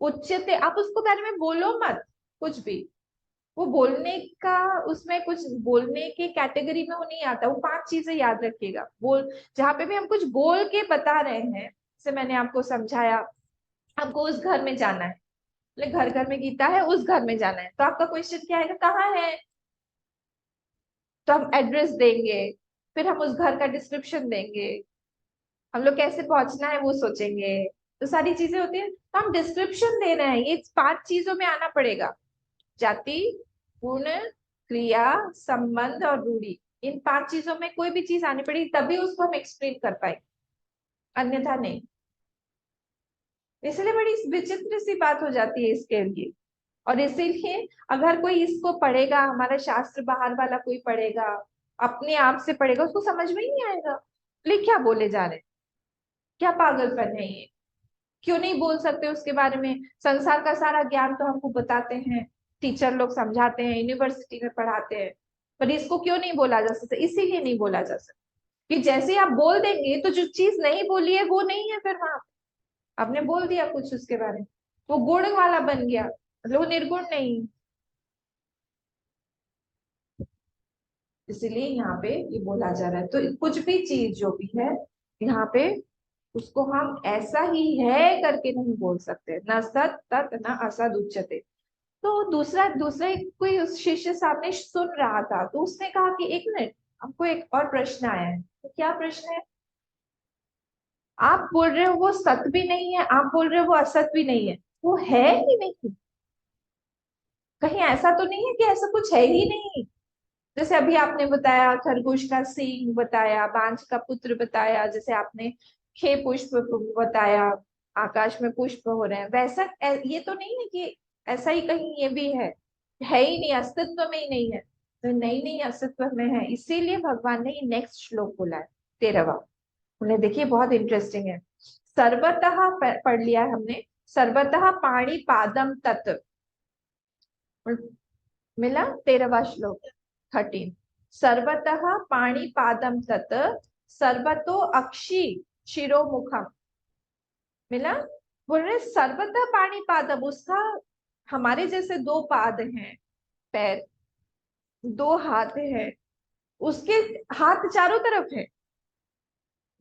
उच्यते। आप उसको बारे में बोलो मत कुछ भी। वो बोलने का, उसमें कुछ बोलने के कैटेगरी में वो नहीं आता। वो 5 चीजें याद रखिएगा। बोल, जहां पे भी हम कुछ बोल के बता रहे हैं, जैसे मैंने आपको समझाया, आपको उस घर में जाना है, बोले घर घर में गीता है, उस घर में जाना है, तो आपका क्वेश्चन क्या आएगा, कहाँ है। तो हम एड्रेस देंगे, फिर हम उस घर का डिस्क्रिप्शन देंगे, हम लोग कैसे पहुंचना है वो सोचेंगे। तो सारी चीजें होती है, तो हम डिस्क्रिप्शन दे रहे हैं, ये 5 चीजों में आना पड़ेगा। जाति, गुण, क्रिया, संबंध और रूढ़ी। इन 5 चीजों में कोई भी चीज आनी पड़ेगी, तभी उसको हम एक्सप्लेन कर पाए, अन्यथा नहीं। इसलिए बड़ी विचित्र सी बात हो जाती है इसके लिए। और इसीलिए अगर कोई इसको पढ़ेगा, हमारा शास्त्र बाहर वाला कोई पढ़ेगा, अपने आप से पढ़ेगा, उसको समझ में ही नहीं आएगा, बोले क्या बोले जा रहे हैं, क्या पागलपन है ये, क्यों नहीं बोल सकते उसके बारे में। संसार का सारा ज्ञान तो हमको बताते हैं, टीचर लोग समझाते हैं, यूनिवर्सिटी में पढ़ाते हैं, पर इसको क्यों नहीं बोला जा सकता। इसीलिए नहीं बोला जा सकता कि जैसे ही आप बोल देंगे तो जो चीज नहीं बोली है वो नहीं है, फिर वहां आपने बोल दिया कुछ उसके बारे में, वो गुण वाला बन गया, मतलब वो निर्गुण नहीं। इसीलिए यहाँ पे ये बोला जा रहा है। तो कुछ भी चीज जो भी है यहाँ पे, उसको हम ऐसा ही है करके नहीं बोल सकते। न सत तत न असद उच्यते। तो दूसरा दूसरा कोई उस शिष्य सामने सुन रहा था, तो उसने कहा कि एक मिनट, हमको एक और प्रश्न आया है। तो क्या प्रश्न है, आप बोल रहे हो वो सत भी नहीं है, आप बोल रहे हो वो असत भी नहीं है, वो है ही नहीं। कहीं ऐसा तो नहीं है कि ऐसा कुछ है ही नहीं। जैसे अभी आपने बताया खरगोश का सींग बताया, बांझ का पुत्र बताया, जैसे आपने खे पुष्प बताया, आकाश में पुष्प हो रहे हैं, वैसा ये तो नहीं है कि ऐसा ही कहीं ये भी है ही नहीं, अस्तित्व में ही नहीं है। तो नहीं नहीं, अस्तित्व में है। इसीलिए भगवान ने ये नेक्स्ट श्लोक बोला है, 13वां। उन्हें देखिए बहुत इंटरेस्टिंग है। सर्वतः पढ़ लिया है हमने, सर्वतः पाणी पादम तत्, मिला 13वां श्लोक, 13। सर्वतः पाणी पादम तत् सर्वतो अक्षि शिरोमुखम, मिला। बोल रहे सर्वतः पाणी पादम, उसका हमारे जैसे दो पाद हैं, पैर, दो हाथ हैं, उसके हाथ चारों तरफ है,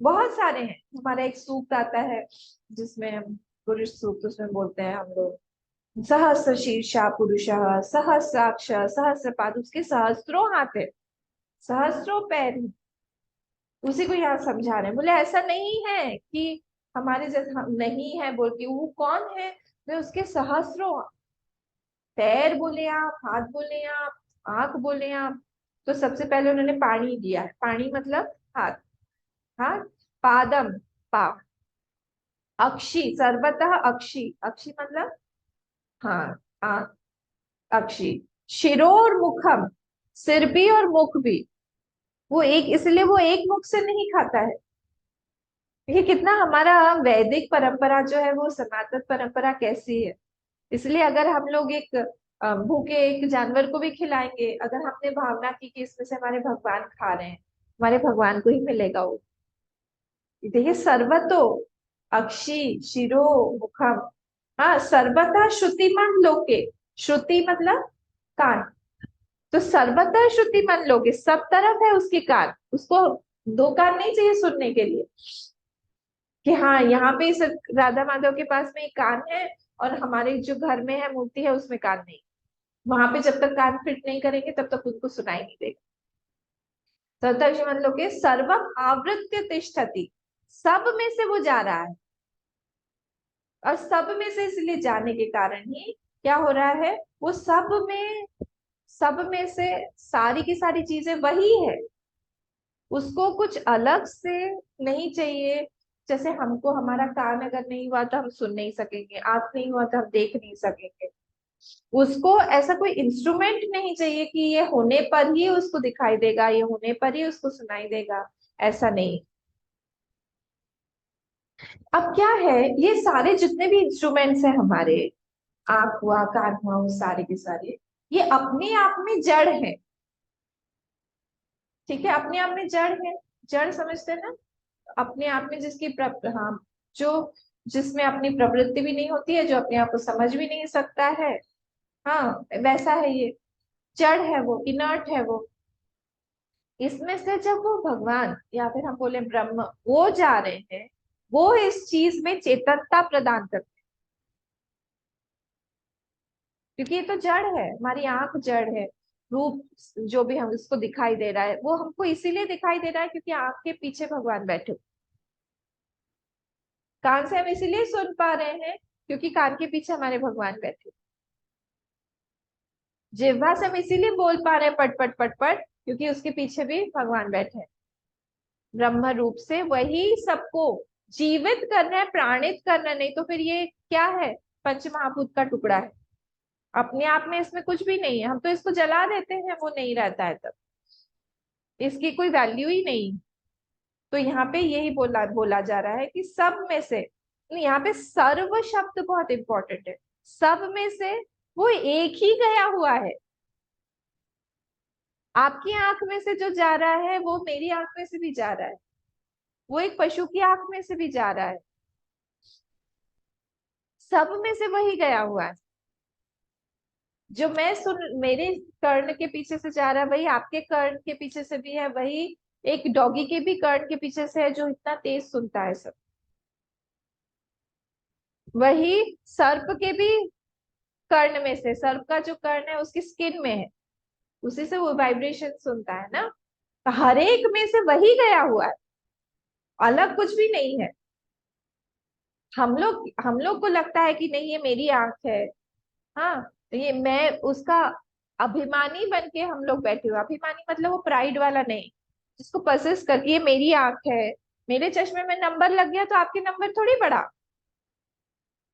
बहुत सारे हैं। हमारा एक सूक्त आता है जिसमें हम पुरुष सूक्त, उसमें बोलते हैं हम लोग सहस्र शीर्षा पुरुष, सहस्राक्ष सहस्रपाद, उसके सहस्त्रों हाथ है, सहस्त्रों पैर हैं। उसी को यहाँ समझा रहे हैं। बोले ऐसा नहीं है कि हमारे जैसा नहीं है बोल के, वो कौन है, वे उसके सहस्त्रों पैर बोले आप, हाथ बोले आप, आंख बोले आप। तो सबसे पहले उन्होंने पानी दिया है, पानी मतलब हाथ, हाथ, पादम पाव, अक्षी सर्वतः अक्षी, अक्षी मतलब हाँ आंख, अक्षी, शिरोर मुखम, सिर भी और मुख भी। वो एक, इसलिए वो एक मुख से नहीं खाता है। ये कितना हमारा वैदिक परंपरा जो है वो सनातन परंपरा कैसी है। इसलिए अगर हम लोग एक भूखे एक जानवर को भी खिलाएंगे, अगर हमने भावना की कि इसमें से हमारे भगवान खा रहे हैं, हमारे भगवान को ही मिलेगा वो। देखिए सर्वतो अक्षी शिरो मुखम, हाँ सर्वथा श्रुतिमान लोके, श्रुति मतलब कान, तो सर्वथा श्रुतिमान लोके, सब तरफ है उसके कान, उसको दो कान नहीं चाहिए सुनने के लिए कि हाँ यहाँ पे इस राधा माधव के पास में एक कान है और हमारे जो घर में है मूर्ति है उसमें कान नहीं। वहां पे जब तक कान फिट नहीं करेंगे तब तक उनको सुनाई नहीं देगा। तदर्श मतलब के सर्वम आवृत्य तिष्ठति, सब में से वो जा रहा है, और सब में से इसलिए जाने के कारण ही क्या हो रहा है, वो सब में से सारी की सारी चीजें वही है, उसको कुछ अलग से नहीं चाहिए। जैसे हमको हमारा कान अगर नहीं हुआ तो हम सुन नहीं सकेंगे, आंख नहीं हुआ तो हम देख नहीं सकेंगे, उसको ऐसा कोई इंस्ट्रूमेंट नहीं चाहिए कि ये होने पर ही उसको दिखाई देगा, ये होने पर ही उसको सुनाई देगा, ऐसा नहीं। अब क्या है, ये सारे जितने भी इंस्ट्रूमेंट्स हैं हमारे, आंख हुआ कान हुआ, वो सारे के सारे ये अपने आप में जड़ है। ठीक है, अपने आप में जड़ है, जड़ समझते हैं ना, अपने आप में जिसकी हाँ, जो जिसमें अपनी प्रवृत्ति भी नहीं होती है, जो अपने आप को समझ भी नहीं सकता है, हाँ वैसा है ये, जड़ है वो, इनर्ट है वो। इसमें से जब वो भगवान या फिर हम बोले ब्रह्म वो जा रहे हैं, वो इस चीज में चेतनता प्रदान करते हैं। क्योंकि ये तो जड़ है, हमारी आंख जड़ है, रूप जो भी हम इसको दिखाई दे रहा है वो हमको इसीलिए दिखाई दे रहा है क्योंकि आंख के पीछे भगवान बैठे, कान से हम इसीलिए सुन पा रहे हैं क्योंकि कान के पीछे हमारे भगवान बैठे, जिह्वा से हम इसीलिए बोल पा रहे हैं पट पट पट पट क्योंकि उसके पीछे भी भगवान बैठे हैं। ब्रह्म रूप से वही सबको जीवित करना है, प्राणित करना, नहीं तो फिर ये क्या है, पंच महाभूत का टुकड़ा है, अपने आप में इसमें कुछ भी नहीं है। हम तो इसको जला देते हैं, वो नहीं रहता है तब, इसकी कोई वैल्यू ही नहीं। तो यहाँ पे यही बोला बोला जा रहा है कि सब में से, यहाँ पे सर्व शब्द बहुत इंपॉर्टेंट है, सब में से वो एक ही गया हुआ है। आपकी आंख में से जो जा रहा है वो मेरी आंख में से भी जा रहा है, वो एक पशु की आंख में से भी जा रहा है, सब में से वही गया हुआ है। जो मैं सुन, मेरे कर्ण के पीछे से जा रहा है वही आपके कर्ण के पीछे से भी है, वही एक डॉगी के भी कर्ण के पीछे से है जो इतना तेज सुनता है सब, वही सर्प के भी कर्ण में से, सर्प का जो कर्ण है उसकी स्किन में है, उसी से वो वाइब्रेशन सुनता है ना। तो हर एक में से वही गया हुआ है, अलग कुछ भी नहीं है। हम लोग को लगता है कि नहीं ये मेरी आंख है, हाँ तो ये मैं उसका अभिमानी बन के हम लोग बैठे हुए, अभिमानी मतलब वो प्राइड वाला नहीं, जिसको पसेस करके ये मेरी आंख है, मेरे चश्मे में नंबर लग गया तो आपके नंबर थोड़ी बढ़ा,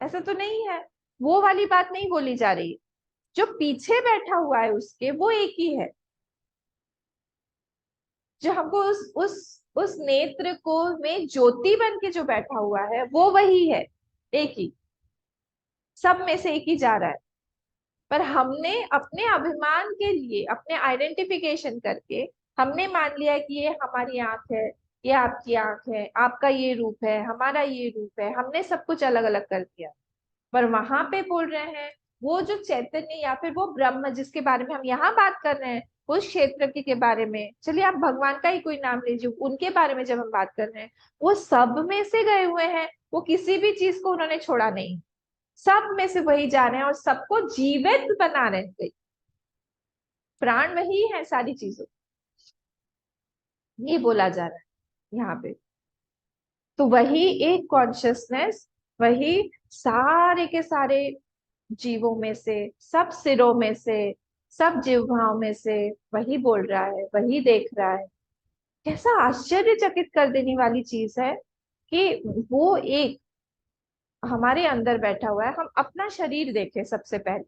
ऐसा तो नहीं है। वो वाली बात नहीं बोली जा रही, जो पीछे बैठा हुआ है उसके वो एक ही है, जो हमको उस नेत्र को में ज्योति बन के जो बैठा हुआ है वो वही है, एक ही, सब में से एक ही जा रहा है। पर हमने अपने अभिमान के लिए, अपने आइडेंटिफिकेशन करके हमने मान लिया कि ये हमारी आंख है, ये आपकी आंख है, आपका ये रूप है, हमारा ये रूप है, हमने सब कुछ अलग अलग कर दिया। पर वहां पे बोल रहे हैं वो जो चैतन्य या फिर वो ब्रह्म जिसके बारे में हम यहाँ बात कर रहे हैं, उस क्षेत्र के बारे में, चलिए आप भगवान का ही कोई नाम लीजिए, उनके बारे में जब हम बात कर रहे हैं, वो सब में से गए हुए हैं। वो किसी भी चीज को उन्होंने छोड़ा नहीं, सब में से वही जा रहे हैं और सबको जीवित बना रहे हैं। प्राण वही है सारी चीजों, ये बोला जा रहा है यहाँ पे। तो वही एक कॉन्शियसनेस, वही सारे के सारे जीवों में से, सब सिरों में से, सब जिह्वाओं में से वही बोल रहा है, वही देख रहा है। कैसा आश्चर्यचकित कर देने वाली चीज है कि वो एक हमारे अंदर बैठा हुआ है। हम अपना शरीर देखें सबसे पहले,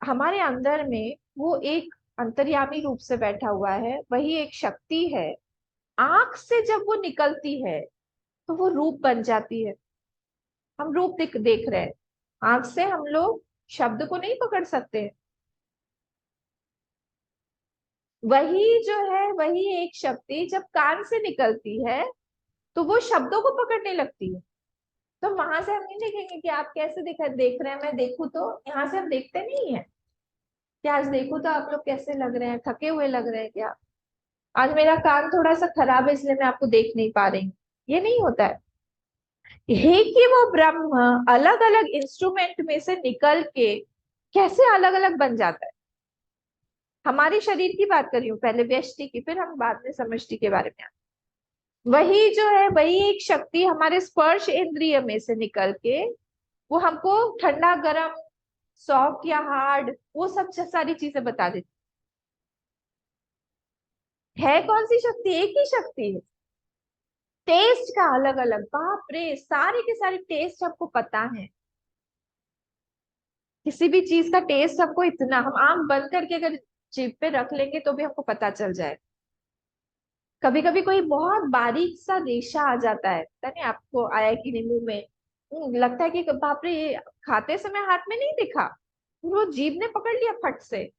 हमारे अंदर में वो एक अंतर्यामी रूप से बैठा हुआ है, वही एक शक्ति है। आंख से जब वो निकलती है तो वो रूप बन जाती है। हम रूप देख रहे हैं, आंख से हम लोग शब्द को नहीं पकड़ सकते। वही जो है, वही एक शक्ति जब कान से निकलती है तो वो शब्दों को पकड़ने लगती है। तो वहां से हम नहीं देखेंगे कि आप कैसे देख रहे हैं, मैं देखूं तो यहाँ से हम देखते नहीं है कि आज देखूं तो आप लोग कैसे लग रहे हैं, थके हुए लग रहे हैं क्या, आज मेरा कान थोड़ा सा खराब है इसलिए मैं आपको देख नहीं पा रही हूँ। ये नहीं होता है। हे कि वो ब्रह्म अलग अलग इंस्ट्रूमेंट में से निकल के कैसे अलग अलग बन जाता है। हमारे शरीर की बात कर रही हूँ पहले, व्यष्टि की, फिर हम बाद में समष्टि के बारे में। वही जो है, वही एक शक्ति हमारे स्पर्श इंद्रिय में से निकल के वो हमको ठंडा गर्म, सॉफ्ट या हार्ड, वो सब सारी चीजें बता देती है। कौन सी शक्ति? एक ही शक्ति है। टेस्ट का अलग अलग, बाप रे, सारे के सारे टेस्ट हमको पता है। किसी भी चीज का टेस्ट हमको इतना, हम आंख बंद करके अगर जीभ पे रख लेंगे तो भी हमको पता चल जाए। कभी कभी कोई बहुत बारीक सा रेशा आ जाता है, पता नहीं आपको आया कि नहीं मुंह में, लगता है कि बाप रे ये खाते समय हाथ में नहीं दिखा, वो जीभ ने पकड़ लिया फट से।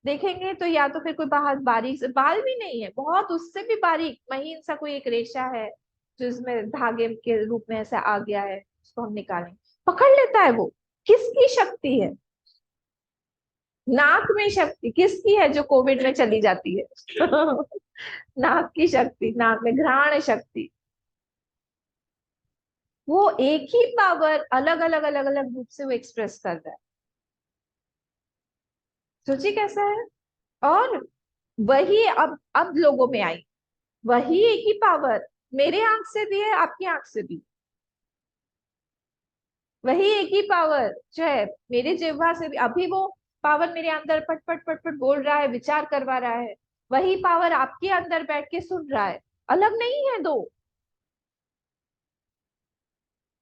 देखेंगे तो या तो फिर कोई बाहर बारीक से बाल भी नहीं है, बहुत उससे भी बारीक महीन सा कोई एक रेशा है जो इसमें धागे के रूप में ऐसे आ गया है, उसको हम निकालें, पकड़ लेता है वो। किसकी शक्ति है? नाक में शक्ति किसकी है जो कोविड में चली जाती है? नाक की शक्ति, नाक में घ्राण शक्ति। वो एक ही पावर अलग अलग अलग अलग रूप से वो एक्सप्रेस कर रहा है। सोचिए कैसा है। और वही अब लोगों में आई, वही एक ही पावर मेरे आंख से भी है, आपकी आंख से भी। वही एक ही पावर जो है मेरे जिह्वा से भी, अभी वो पावर मेरे अंदर पट पट पट पट बोल रहा है, विचार करवा रहा है। वही पावर आपके अंदर बैठ के सुन रहा है। अलग नहीं है दो।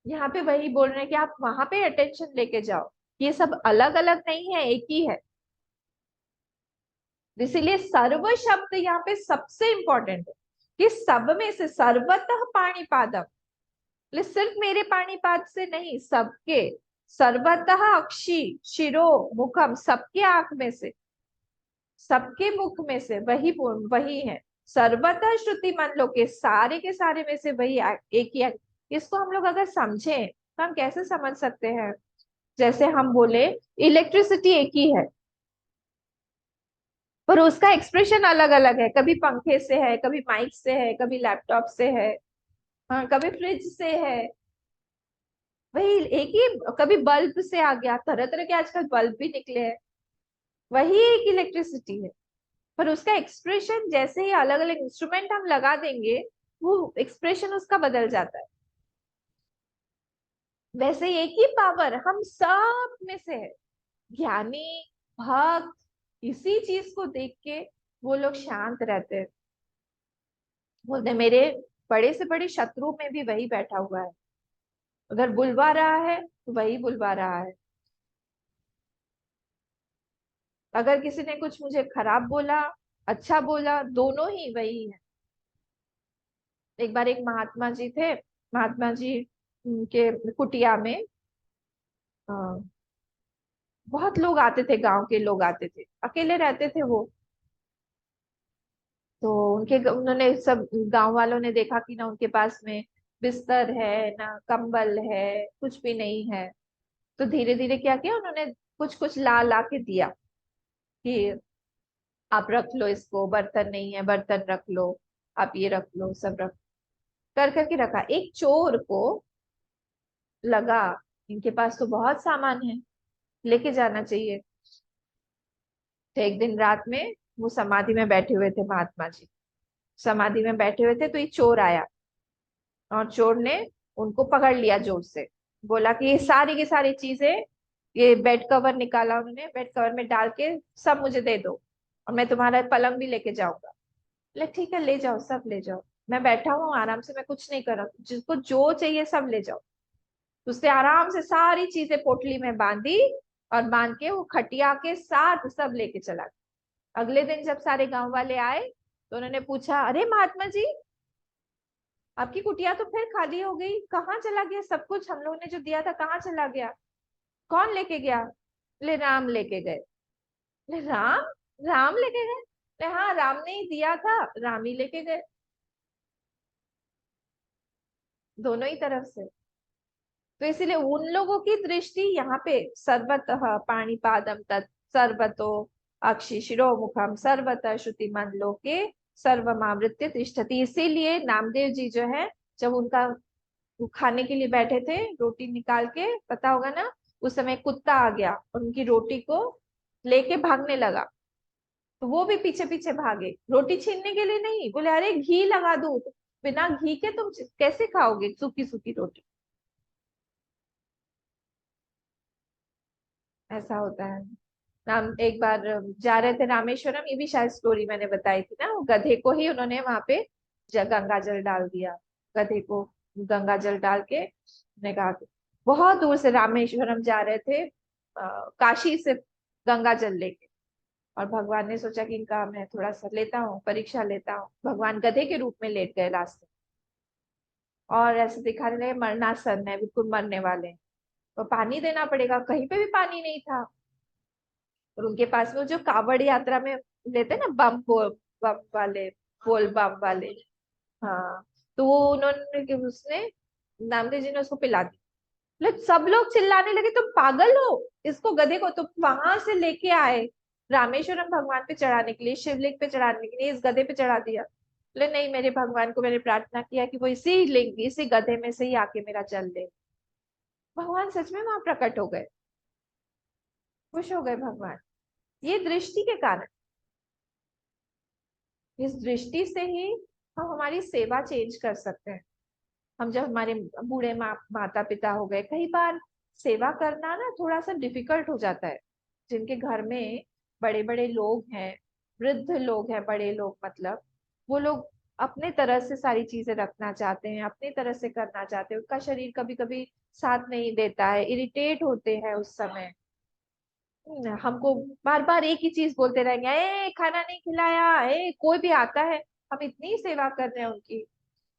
यहाँ पे वही बोल रहे हैं कि आप वहां पे अटेंशन लेके जाओ, ये सब अलग अलग नहीं है, एक ही है। इसीलिए सर्व शब्द यहाँ पे सबसे इंपॉर्टेंट है कि सब में से सर्वतः पाणिपादम, मतलब सिर्फ मेरे पाणिपाद से नहीं, सबके, सर्वतः अक्षी शिरो मुखम, सबके आंख में से, सबके मुख में से वही वही है। सर्वतः श्रुति मन लो के सारे में से वही एक ही है। इसको हम लोग अगर समझें तो हम कैसे समझ सकते हैं? जैसे हम बोले इलेक्ट्रिसिटी एक ही है, पर उसका एक्सप्रेशन अलग अलग है, कभी पंखे से है, कभी माइक से है, कभी लैपटॉप से है, हाँ कभी फ्रिज से है। वही एक ही, कभी बल्ब से आ गया, तरह तरह के आजकल बल्ब भी निकले हैं। वही एक इलेक्ट्रिसिटी है, पर उसका एक्सप्रेशन जैसे ही अलग अलग इंस्ट्रूमेंट हम लगा देंगे वो एक्सप्रेशन उसका बदल जाता है। वैसे एक ही पावर हम सब में से है। ज्ञानी भक्त इसी चीज को देख के वो लोग शांत रहते हैं। बोलते मेरे बड़े से बड़े शत्रु में भी वही बैठा हुआ है, अगर बुलवा रहा है तो वही बुलवा रहा है। अगर किसी ने कुछ मुझे खराब बोला, अच्छा बोला, दोनों ही वही है। एक बार एक महात्मा जी थे, महात्मा जी के कुटिया में अ, बहुत लोग आते थे, गांव के लोग आते थे, अकेले रहते थे वो। तो उन्होंने सब गांव वालों ने देखा कि ना उनके पास में बिस्तर है ना कंबल है, कुछ भी नहीं है। तो धीरे धीरे क्या किया उन्होंने, कुछ कुछ ला ला के दिया कि आप रख लो इसको, बर्तन नहीं है बर्तन रख लो, आप ये रख लो, सब रख कर करके रखा। एक चोर को लगा इनके पास तो बहुत सामान है, लेके जाना चाहिए। तो एक दिन रात में वो समाधि में बैठे हुए थे, महात्मा जी समाधि में बैठे हुए थे, तो ये चोर आया और चोर ने उनको पकड़ लिया जोर से। बोला कि ये सारी की सारी चीजें, ये बेड कवर निकाला उन्होंने, बेड कवर में डाल के सब मुझे दे दो, और मैं तुम्हारा पलंग भी लेके जाऊंगा। बोले ठीक है ले जाओ, सब ले जाओ, मैं बैठा हूँ आराम से, मैं कुछ नहीं कर रहा, जिसको जो चाहिए सब ले जाओ। तो उसने आराम से सारी चीजें पोटली में बांधी, और बांध के वो खटिया के साथ सब लेके चला गया। अगले दिन जब सारे गांव वाले आए तो उन्होंने पूछा, अरे महात्मा जी, आपकी कुटिया तो फिर खाली हो गई, कहाँ चला गया सब कुछ, हम लोग ने जो दिया था कहाँ चला गया, कौन लेके गया? बोले राम लेके गए। बोले राम? राम लेके गए? बोले हाँ, राम ने ही दिया था, राम ही लेके गए। दोनों ही तरफ से। तो इसीलिए उन लोगों की दृष्टि यहाँ पे सर्वतः पाणिपादम तत् सर्वतो अक्षि शिरोमुखम सर्वतः श्रुतिमान लोके सर्वमावृत्य तिष्ठति। इसीलिए नामदेव जी जो है, जब उनका वो खाने के लिए बैठे थे, रोटी निकाल के, पता होगा ना, उस समय कुत्ता आ गया और उनकी रोटी को लेके भागने लगा। तो वो भी पीछे पीछे भागे, रोटी छीनने के लिए नहीं, बोले अरे घी लगा दो, तो बिना घी के तुम कैसे खाओगे सूखी सूखी रोटी। ऐसा होता है। राम एक बार जा रहे थे रामेश्वरम, ये भी शायद स्टोरी मैंने बताई थी ना, वो गधे को ही उन्होंने वहां पे गंगा जल डाल दिया। गधे को गंगा जल डाल के ने कहा कि बहुत दूर से रामेश्वरम जा रहे थे, काशी से गंगा जल लेके। और भगवान ने सोचा कि इनका मैं थोड़ा सा लेता हूँ, परीक्षा लेता हूँ। भगवान गधे के रूप में लेट गए रास्ते, और ऐसे दिखाने लगे मरणासन है, बिल्कुल मरने वाले हैं। तो पानी देना पड़ेगा, कहीं पे भी पानी नहीं था। और उनके पास में वो जो कावड़ यात्रा में लेते हैं ना, बम बम वाले, बोल बम वाले। हाँ। तो वो उन्होंने उसने नामदेव जी ने उसको पिला दी। सब लोग चिल्लाने लगे, तुम पागल हो, इसको गधे को तुम वहां से लेके आए रामेश्वरम भगवान पे चढ़ाने के लिए, शिवलिंग पे चढ़ाने के लिए, इस गधे पे चढ़ा दिया। बोले नहीं, मेरे भगवान को मैंने प्रार्थना किया कि वो इसी लिंग इसी गधे में से ही आके मेरा जल ले। भगवान सच में वहां प्रकट हो गए, खुश हो गए भगवान। ये दृष्टि के कारण, इस दृष्टि से ही हम हमारी सेवा चेंज कर सकते हैं। हम जब हमारे बूढ़े माता पिता हो गए, कई बार सेवा करना ना थोड़ा सा डिफिकल्ट हो जाता है। जिनके घर में बड़े बड़े लोग हैं, वृद्ध लोग हैं, बड़े लोग मतलब, वो लोग अपने तरह से सारी चीजें रखना चाहते हैं, अपनी तरह से करना चाहते हैं, उनका शरीर कभी कभी साथ नहीं देता है, इरिटेट होते हैं उस समय। हमको बार बार एक ही चीज बोलते रहेंगे, ए खाना नहीं खिलाया, ए कोई भी आता है, हम इतनी सेवा कर रहे हैं उनकी,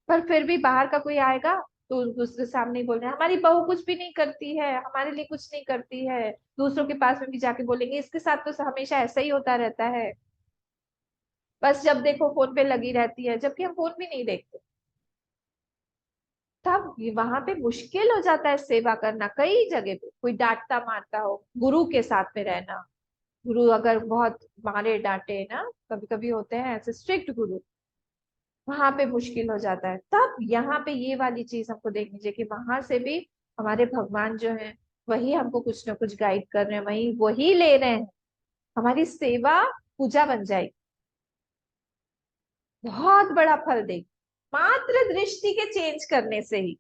पर फिर भी बाहर का कोई आएगा तो उसके सामने ही बोल रहे हैं हमारी बहू कुछ भी नहीं करती है, हमारे लिए कुछ नहीं करती है। दूसरों के पास में भी जाके बोलेंगे इसके साथ तो हमेशा ऐसा ही होता रहता है, बस जब देखो फोन पे लगी रहती है, जबकि हम फोन भी नहीं देखते। तब वहां पे मुश्किल हो जाता है सेवा करना। कई जगह पे कोई डांटता मारता हो, गुरु के साथ में रहना, गुरु अगर बहुत मारे डांटे ना, कभी कभी होते हैं ऐसे स्ट्रिक्ट गुरु, वहां पे मुश्किल हो जाता है। तब यहाँ पे ये वाली चीज हमको देखनी चाहिए कि वहां से भी हमारे भगवान जो है, वही हमको कुछ ना कुछ गाइड कर रहे हैं, वही वही ले रहे हैं। हमारी सेवा पूजा बन जाएगी, बहुत बड़ा फल देगी, मात्र दृष्टि के चेंज करने से ही।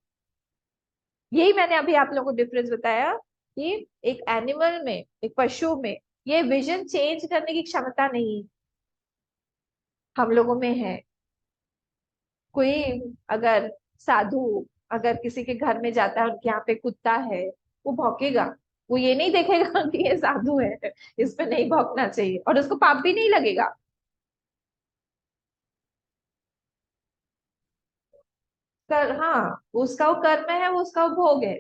यही मैंने अभी आप लोगों को डिफरेंस बताया कि एक एनिमल में, एक पशु में ये विजन चेंज करने की क्षमता नहीं है, हम लोगों में है। कोई अगर साधु अगर किसी के घर में जाता है, उनके यहाँ पे कुत्ता है, वो भौंकेगा, वो ये नहीं देखेगा कि ये साधु है, इस पे नहीं भौंकना चाहिए, और उसको पाप भी नहीं लगेगा। कर हाँ, उसका वो कर्म है, वो उसका वो भोग है,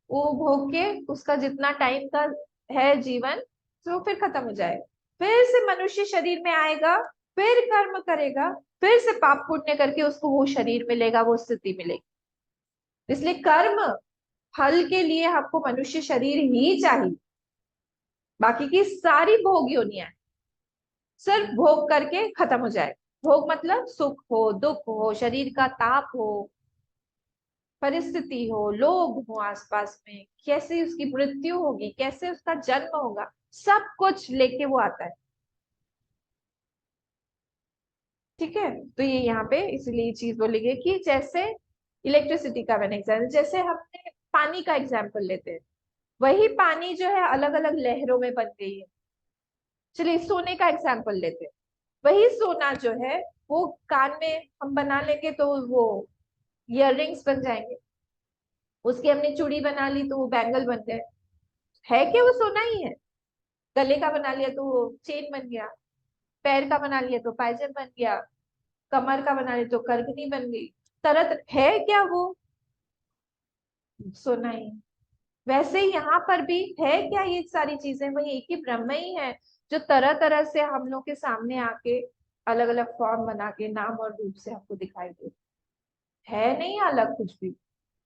वो भोग के उसका जितना टाइम का है जीवन, तो फिर खत्म हो जाएगा, फिर से मनुष्य शरीर में आएगा। फिर कर्म करेगा, फिर से पाप पुण्य करके उसको वो शरीर मिलेगा, वो स्थिति मिलेगी। इसलिए कर्म फल के लिए आपको मनुष्य शरीर ही चाहिए। बाकी की सारी भोग योनियां सिर्फ भोग करके खत्म हो जाए। भोग मतलब सुख हो, दुख हो, शरीर का ताप हो, परिस्थिति हो, लोग हो आसपास में, कैसे उसकी मृत्यु होगी, कैसे उसका जन्म होगा, सब कुछ लेके वो आता है। ठीक है, तो ये यहाँ पे इसलिए ये चीज बोली गई कि जैसे इलेक्ट्रिसिटी का मैंने एग्जाम्पल, जैसे हमने पानी का एग्जाम्पल लेते हैं, वही पानी जो है अलग अलग लहरों में बन गई है। चलिए सोने का एग्जाम्पल लेते हैं, वही सोना जो है वो कान में हम बना लेंगे तो वो इयर रिंग्स बन जाएंगे, उसकी हमने चूड़ी बना ली तो वो बैंगल बन गए। है कि वो सोना ही है। गले का बना लिया तो वो चेन बन गया, पैर का बना लिया तो पायजन बन गया, कमर का बना लिया तो करगनी बन गई। तरह है क्या वो सोना ही। वैसे ही यहाँ पर भी है क्या, ये सारी चीजें वही एक ही ब्रह्म ही है, जो तरह तरह से हम लोग के सामने आके अलग अलग फॉर्म बना के नाम और रूप से हमको दिखाई दे। है नहीं अलग कुछ भी,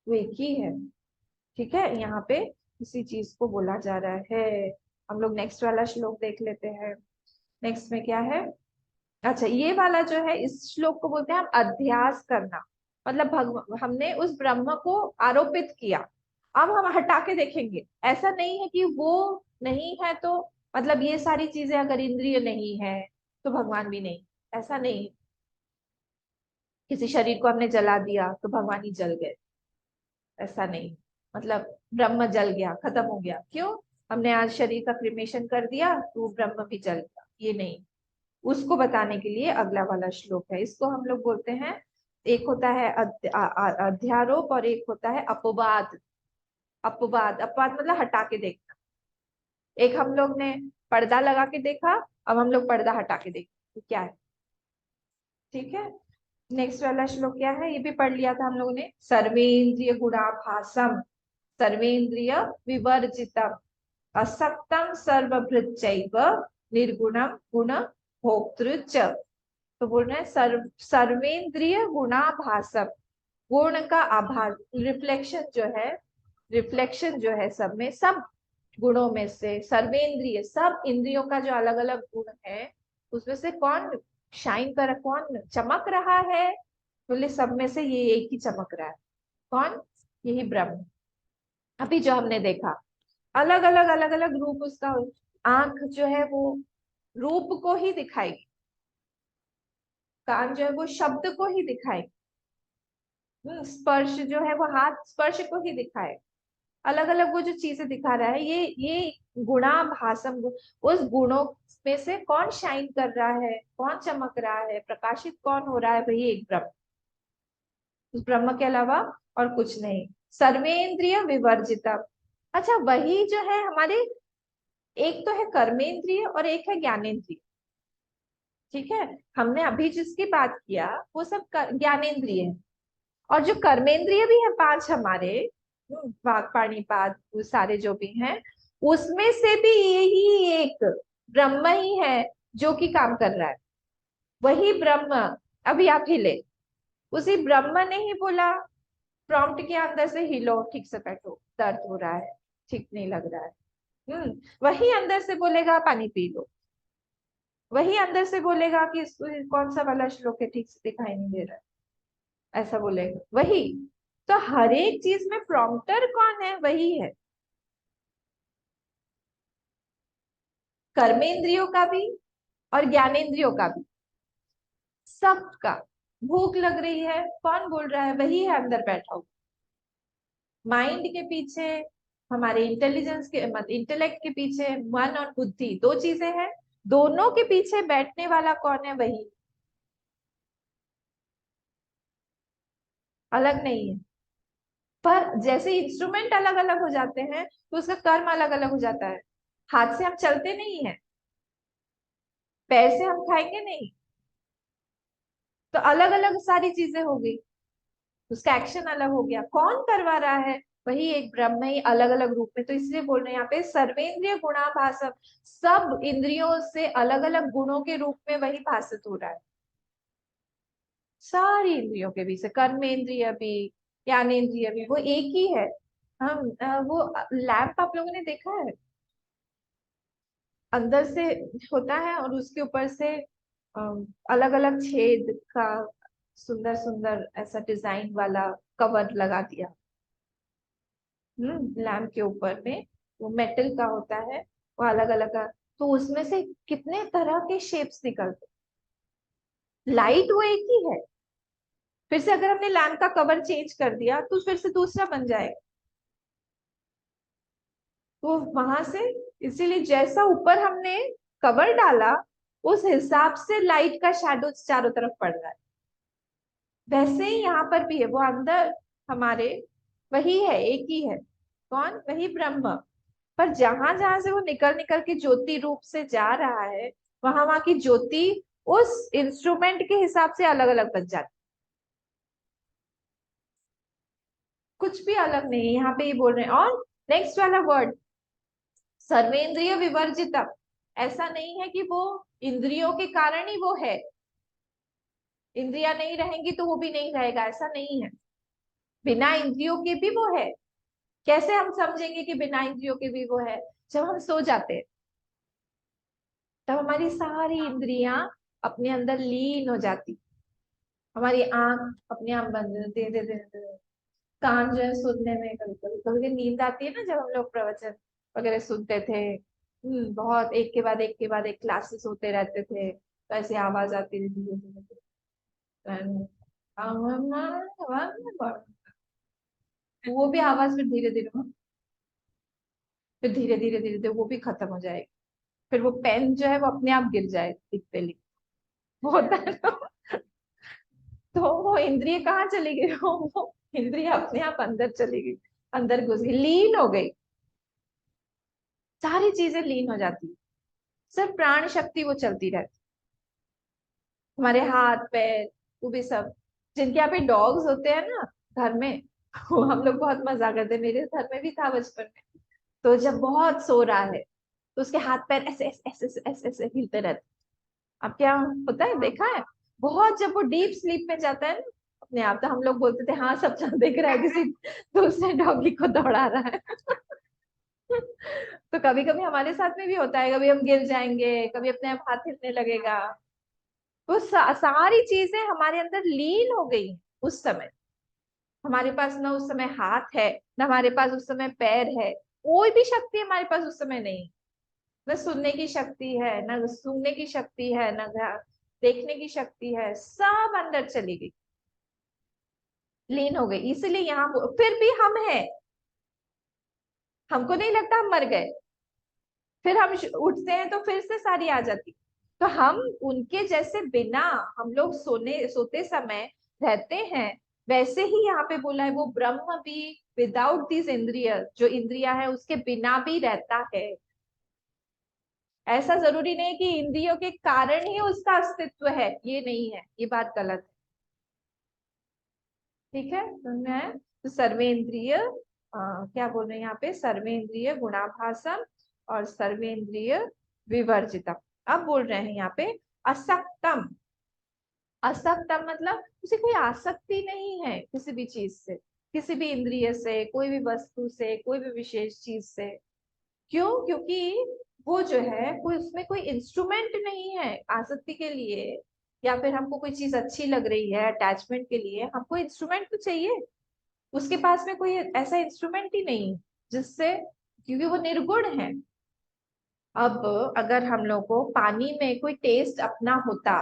वो एक ही है। ठीक है, यहाँ पे इसी चीज को बोला जा रहा है। हम लोग नेक्स्ट वाला श्लोक देख लेते हैं। नेक्स्ट में क्या है, अच्छा ये वाला जो है इस श्लोक को बोलते हैं हम अध्यास करना। मतलब हमने उस ब्रह्म को आरोपित किया, अब हम हटा के देखेंगे। ऐसा नहीं है कि वो नहीं है तो मतलब ये सारी चीजें अगर इंद्रिय नहीं है तो भगवान भी नहीं, ऐसा नहीं। किसी शरीर को हमने जला दिया तो भगवान ही जल गए, ऐसा नहीं। मतलब ब्रह्म जल गया, खत्म हो गया, क्यों? हमने आज शरीर का क्रिमेशन कर दिया तो वो ब्रह्म भी जल गया, ये नहीं। उसको बताने के लिए अगला वाला श्लोक है, इसको हम लोग बोलते हैं, एक होता है अध्यारोप और एक होता है अपवाद। अपवाद, अपवाद मतलब हटा के देखना। एक हम लोग ने पर्दा लगा के देखा, अब हम लोग पर्दा हटा के देखते तो क्या है। ठीक है, नेक्स्ट वाला श्लोक क्या है, ये भी पढ़ लिया था हम लोगों ने। सर्वेंद्रिय गुणाभासम सर्वेंद्रिय विवर्जितम असक्तम सर्वभृच्चैव निर्गुणम गुण भोक्तृ च। तो बोल रहे हैं सर्वेंद्रिय गुणाभासम, गुण का आभास, रिफ्लेक्शन जो है, रिफ्लेक्शन जो है सब में, सब गुणों में से सर्वेंद्रिय, सब इंद्रियों का जो अलग अलग गुण है उसमें से कौन शाइन कर, कौन चमक रहा है? बोले सब में से ये एक ही चमक रहा है। कौन? यही ब्रह्म। अभी जो हमने देखा अलग अलग रूप उसका, आंख जो है वो रूप को ही दिखाएगी, कान जो है वो शब्द को ही दिखाएगी, स्पर्श जो है वो हाथ स्पर्श को ही दिखाए। अलग अलग वो जो चीजें दिखा रहा है, ये गुणाभासम गुण, उस गुणों में से कौन शाइन कर रहा है, कौन चमक रहा है, प्रकाशित कौन हो रहा है, वही एक ब्रह्म। उस ब्रह्म के अलावा और कुछ नहीं। सर्वेंद्रिय विवर्जितम, अच्छा वही जो है हमारे, एक तो है कर्मेंद्रिय और एक है ज्ञानेन्द्रिय। ठीक है, हमने अभी जिसकी बात किया वो सब ज्ञानेन्द्रिय है। और जो कर्मेंद्रिय भी है पांच हमारे, वाक पाणिपाद वो सारे जो भी हैं, उसमें से भी यही एक ब्रह्म ही है जो कि काम कर रहा है। वही ब्रह्म। अभी आप हिले, उसी ब्रह्म ने ही बोला प्रॉम्प्ट के अंदर से हिलो, ठीक से बैठो, दर्द हो रहा है, ठीक नहीं लग रहा है। वही अंदर से बोलेगा पानी पी लो, वही अंदर से बोलेगा कि कौन सा वाला श्लोक है ठीक से दिखाई नहीं दे रहा है, ऐसा बोलेगा वही। तो हर एक चीज में प्रॉम्प्टर कौन है? वही है। कर्मेंद्रियों का भी और ज्ञानेंद्रियों का भी, सबका। भूख लग रही है, कौन बोल रहा है? वही है अंदर बैठा हुआ। माइंड के पीछे, हमारे इंटेलिजेंस के मतलब इंटेलेक्ट के पीछे मन और बुद्धि दो चीजें हैं, दोनों के पीछे बैठने वाला कौन है? वही, अलग नहीं है। पर जैसे इंस्ट्रूमेंट अलग अलग हो जाते हैं तो उसका कर्म अलग अलग हो जाता है। हाथ से हम चलते नहीं है, पैर से हम खाएंगे नहीं, तो अलग अलग सारी चीजें हो गई, उसका एक्शन अलग हो गया। कौन करवा रहा है? वही एक ब्रह्म ही अलग अलग रूप में, तो इसलिए बोल रहे हैं यहाँ पे सर्वेंद्रिय गुणाभासम, सब इंद्रियों से अलग अलग गुणों के रूप में वही भाषित हो रहा है, सारी इंद्रियों के बीच से, कर्मेंद्रिय भी, ज्ञानेन्द्रिय भी, वो एक ही है। हम वो लैंप आप लोगों ने देखा है, अंदर से होता है और उसके ऊपर से अलग अलग छेद का सुंदर सुंदर ऐसा डिजाइन वाला कवर लगा दिया, लैम्प के ऊपर में, वो मेटल का होता है, वो अलग अलग का, तो उसमें से कितने तरह के शेप्स निकलते, लाइट वो एक ही है, फिर से अगर हमने लैम्प का कवर चेंज कर दिया तो फिर से दूसरा बन जाएगा, तो वहां से, इसीलिए जैसा ऊपर हमने कवर डाला उस हिसाब से लाइट का शैडो चारों तरफ पड़ रहा है, वैसे ही यहाँ पर भी है, वो अंदर हमारे वही है, एक ही है, कौन, वही ब्रह्म, पर जहां जहां से वो निकल निकल के ज्योति रूप से जा रहा है, वहां वहां की ज्योति उस इंस्ट्रूमेंट के हिसाब से अलग अलग बन जाती, कुछ भी अलग नहीं है, यहाँ पे ये बोल रहे हैं। और नेक्स्ट वाला वर्ड सर्वेंद्रिय विवर्जितम, ऐसा नहीं है कि वो इंद्रियों के कारण ही वो है, इंद्रियां नहीं रहेंगी तो वो भी नहीं रहेगा, ऐसा नहीं है, बिना इंद्रियों के भी वो है। कैसे हम समझेंगे कि बिना इंद्रियों के भी वो है, जब हम सो जाते हैं तब हमारी सारी इंद्रियां अपने अंदर लीन हो जाती, हमारी आंख अपने आप बंद धीरे धीरे धीरे, कान जो है सुनने में, कभी कभी कभी नींद आती है ना, जब हम लोग प्रवचन वगैरह सुनते थे, बहुत एक के बाद एक के बाद एक क्लासेस होते रहते थे, तो ऐसी आवाज आती रहती थी, वो भी आवाज फिर धीरे धीरे धीरे धीरे वो भी खत्म हो जाएगी, फिर वो पेन जो है वो अपने आप गिर जाए लिखते लिखते, वो होता है ना, तो वो इंद्रिय कहाँ चली गई, वो इंद्रिय अपने आप अंदर चली गई, अंदर घुस गई, लीन हो गई, सारी चीजें लीन हो जाती है, सिर्फ प्राण शक्ति वो चलती रहती, हमारे हाथ पैर, वो भी सब, जिनके यहाँ पे डॉग्स होते हैं ना घर में, वो हम लोग बहुत मजा करते हैं, मेरे घर में भी था बचपन में, तो जब बहुत सो रहा है तो उसके हाथ पैर ऐसे ऐसे ऐसे ऐसे ऐसे ऐसे हिलते रहते, अब क्या होता है देखा है, बहुत जब वो डीप स्लीप में जाता है ना अपने आप, तो हम लोग बोलते थे हाँ सब देख रहा है, किसी दूसरे डॉगी को दौड़ा रहा है। तो कभी कभी हमारे साथ में भी होता है, कभी हम गिर जाएंगे, कभी अपने आप हाथ हिलने लगेगा, वो सारी चीजें हमारे अंदर लीन हो गई उस समय, हमारे पास ना उस समय हाथ है, ना हमारे पास उस समय पैर है, कोई भी शक्ति हमारे पास उस समय नहीं, न सुनने की शक्ति है, न सूंघने की शक्ति है, न देखने की शक्ति है, सब अंदर चली गई, लीन हो गई, इसीलिए यहाँ फिर भी हम हैं, हमको नहीं लगता हम मर गए, फिर हम उठते हैं तो फिर से सारी आ जाती, तो हम उनके जैसे बिना, हम लोग सोते समय रहते हैं, वैसे ही यहाँ पे बोला है वो ब्रह्म भी विदाउट दिस इंद्रिय, जो इंद्रिया है उसके बिना भी रहता है, ऐसा जरूरी नहीं कि इंद्रियों के कारण ही उसका अस्तित्व है, ये नहीं है, ये बात गलत है, ठीक है, समझ में आया? तो सर्वेंद्रिय क्या बोल रहे हैं यहाँ पे, सर्वेंद्रिय गुणाभासम और सर्वेंद्रिय विवर्जितम, अब बोल रहे हैं यहाँ पे असक्तम, असक्तम मतलब उसे कोई आसक्ति नहीं है किसी भी चीज से, किसी भी इंद्रिय से, कोई भी वस्तु से, कोई भी विशेष चीज से, क्यों, क्योंकि वो जो है कोई उसमें कोई इंस्ट्रूमेंट नहीं है आसक्ति के लिए, या फिर हमको कोई चीज अच्छी लग रही है अटैचमेंट के लिए, हमको इंस्ट्रूमेंट तो चाहिए, उसके पास में कोई ऐसा इंस्ट्रूमेंट ही नहीं जिससे, क्योंकि वो निर्गुण है। अब अगर हम लोग को पानी में कोई टेस्ट अपना होता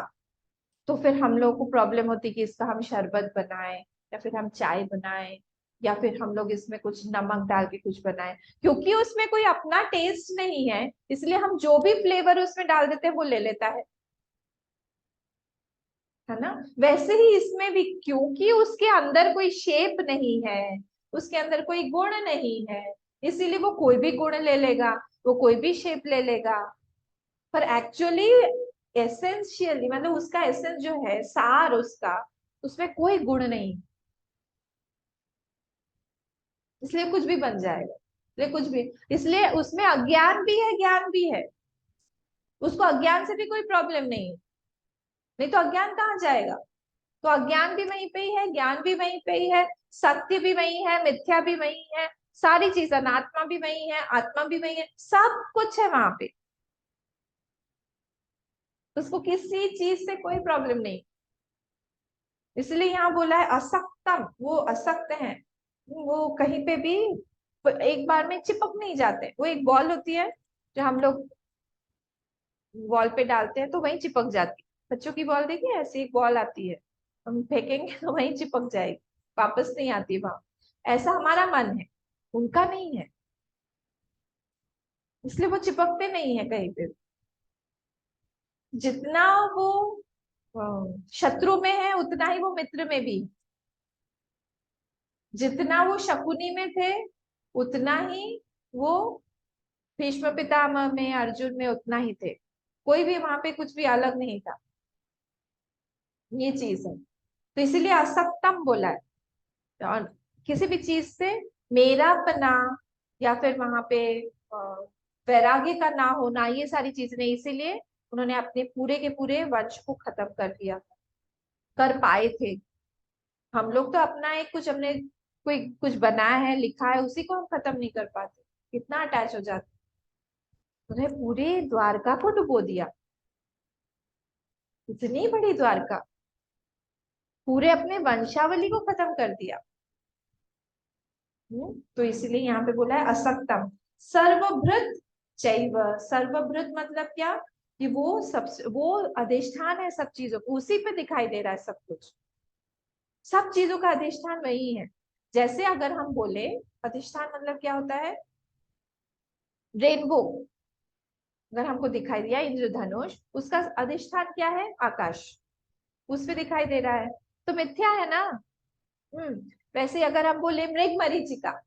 तो फिर हम लोग को प्रॉब्लम होती कि इसका हम शरबत बनाएं, या फिर हम चाय बनाएं, या फिर हम लोग इसमें कुछ नमक डाल के कुछ बनाएं, क्योंकि उसमें कोई अपना टेस्ट नहीं है, इसलिए हम जो भी फ्लेवर उसमें डाल देते हैं वो ले लेता है ना, वैसे ही इसमें भी क्योंकि उसके अंदर कोई शेप नहीं है, उसके अंदर कोई गुण नहीं है, इसीलिए वो कोई भी गुण ले लेगा, वो कोई भी शेप ले लेगा, पर एक्चुअली एसेंशियली मतलब उसका एसेंस जो है, सार उसका, उसमें कोई गुण नहीं, इसलिए कुछ भी बन जाएगा, इसलिए कुछ भी, इसलिए उसमें अज्ञान भी है ज्ञान भी है, उसको अज्ञान से भी कोई प्रॉब्लम नहीं है, नहीं तो अज्ञान कहाँ जाएगा। तो अज्ञान भी वहीं पे ही है, ज्ञान भी वहीं पे ही है, सत्य भी वही है, मिथ्या भी वही है, सारी चीज, अनात्मा भी वही है, आत्मा भी वही है, सब कुछ है वहां पे। उसको किसी चीज से कोई प्रॉब्लम नहीं, इसलिए यहाँ बोला है असक्तम, वो असक्त है, वो कहीं पे भी एक बार में चिपक नहीं जाते। वो एक बॉल होती है जो हम लोग वॉल पे डालते हैं तो वहीं चिपक जाती है, बच्चों की बॉल देखिए, ऐसी एक बॉल आती है, हम फेंकेंगे तो वहीं चिपक जाएगी, वापस नहीं आती वहां। ऐसा हमारा मन है, उनका नहीं है, इसलिए वो चिपकते नहीं है कहीं पे। जितना वो शत्रु में है उतना ही वो मित्र में भी, जितना वो शकुनी में थे उतना ही वो भीष्म पितामह में, अर्जुन में उतना ही थे, कोई भी वहां पे कुछ भी अलग नहीं था, ये चीज है। तो इसीलिए असक्तम बोला है। और किसी भी चीज से मेरापना या फिर वहां पे अ, वैराग्य का ना होना, ये सारी चीजें नहीं, इसीलिए उन्होंने अपने पूरे के पूरे वंश को खत्म कर दिया, कर पाए थे। हम लोग तो अपना एक कुछ, हमने कोई कुछ बनाया है लिखा है, उसी को हम खत्म नहीं कर पाते, कितना अटैच हो जाते। उन्हें पूरे द्वारका को डुबो दिया, इतनी बड़ी द्वारका, पूरे अपने वंशावली को खत्म कर दिया। तो इसीलिए यहाँ पे बोला है असक्तम सर्वभृत चैव। सर्वभृत मतलब क्या, कि वो सब, वो अधिष्ठान है सब चीजों को, उसी पे दिखाई दे रहा है सब कुछ, सब चीजों का अधिष्ठान वही है। जैसे अगर हम बोले अधिष्ठान मतलब क्या होता है, रेनबो अगर हमको दिखाई दिया, इंद्रधनुष, उसका अधिष्ठान क्या है, आकाश, उस पे दिखाई दे रहा है, तो मिथ्या है ना। हम्म। वैसे अगर हम बोले मृग मरीचिका,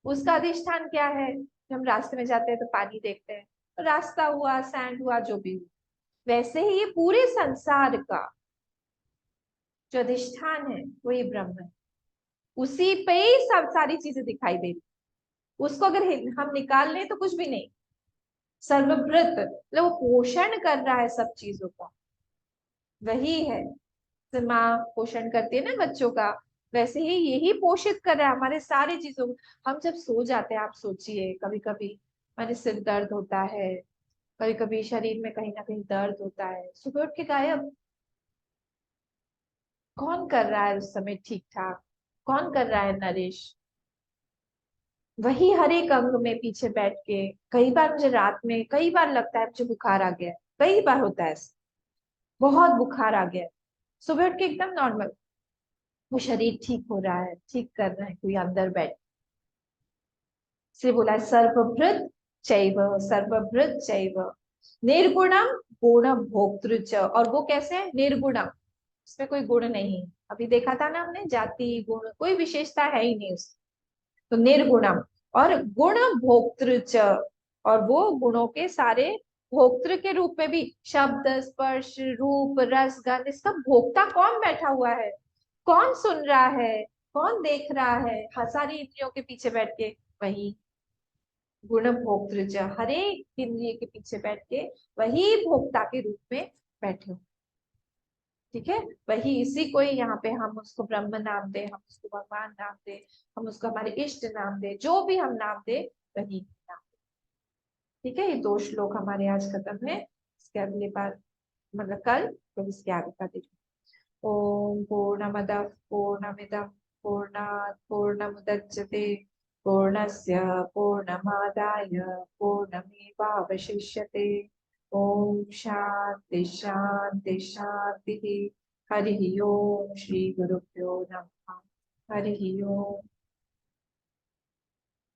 उसका अधिष्ठान क्या है, जब हम रास्ते में जाते हैं तो पानी देखते हैं, तो रास्ता हुआ, सैंड हुआ, जो भी हुआ, वैसे ही ये पूरे संसार का जो अधिष्ठान है वो ये ब्रह्म है, उसी पे ही सब सारी चीजें दिखाई दे रही, उसको अगर हम निकाल लें तो कुछ भी नहीं। सर्वभृत मतलब वो पोषण कर रहा है सब चीजों का, वही है। जैसे माँ पोषण करती है ना बच्चों का, वैसे ही यही पोषित कर रहा है हमारे सारी चीजों को। हम जब सो जाते हैं, आप सोचिए, कभी कभी हमारे सिर दर्द होता है, कभी कभी शरीर में कहीं ना कहीं दर्द होता है, सुबह उठ के गायब, कौन कर रहा है उस समय ठीक ठाक, कौन कर रहा है, नरेश, वही हर एक अंग में पीछे बैठ के। कई बार मुझे रात में कई बार लगता है मुझे बुखार आ गया है, कई बार होता है ऐसा, बहुत बुखार आ गया है, सुबह उठ के एकदम नॉर्मल, वो शरीर ठीक हो रहा है, ठीक कर रहा है कोई अंदर बैठ, से बोला है सर्वभृत चैव, सर्वभृत चैव निर्गुणम गुण भोक्तृ च। और वो कैसे है, निर्गुणम, उसमें कोई गुण नहीं, अभी देखा था ना हमने, जाति गुण कोई विशेषता है ही नहीं उसमें, तो निर्गुणम। और गुण भोक्तृ च, और वो गुणों के सारे भोक्तृ के रूप में भी, शब्द स्पर्श रूप रस गंध, इसका भोक्ता कौन बैठा हुआ है, कौन सुन रहा है, कौन देख रहा है, सारी इंद्रियों के पीछे बैठ के, वही गुण भोक्तृ च, हर एक इंद्रिय के पीछे बैठ के वही भोक्ता के रूप में बैठे हो। ठीक है, वही इसी को ही यहाँ पे हम उसको ब्रह्म नाम दे, हम उसको भगवान नाम दे, हम उसको हमारे इष्ट नाम दे, जो भी हम नाम दे वही नाम। ठीक है, ये दो श्लोक हमारे आज खत्म है, इसके अगले बार मतलब कल तो इसके आगे का देखिए। ओम पूर्णमद पूर्णमिदम पूर्णात् पूर्णमुदच्यते पूर्णस्य पूर्णमादाय पूर्णमेवावशिष्यते। ओम शांति शांति शांति। हरि ओम श्री गुरुभ्यो नमः। हरि ओम।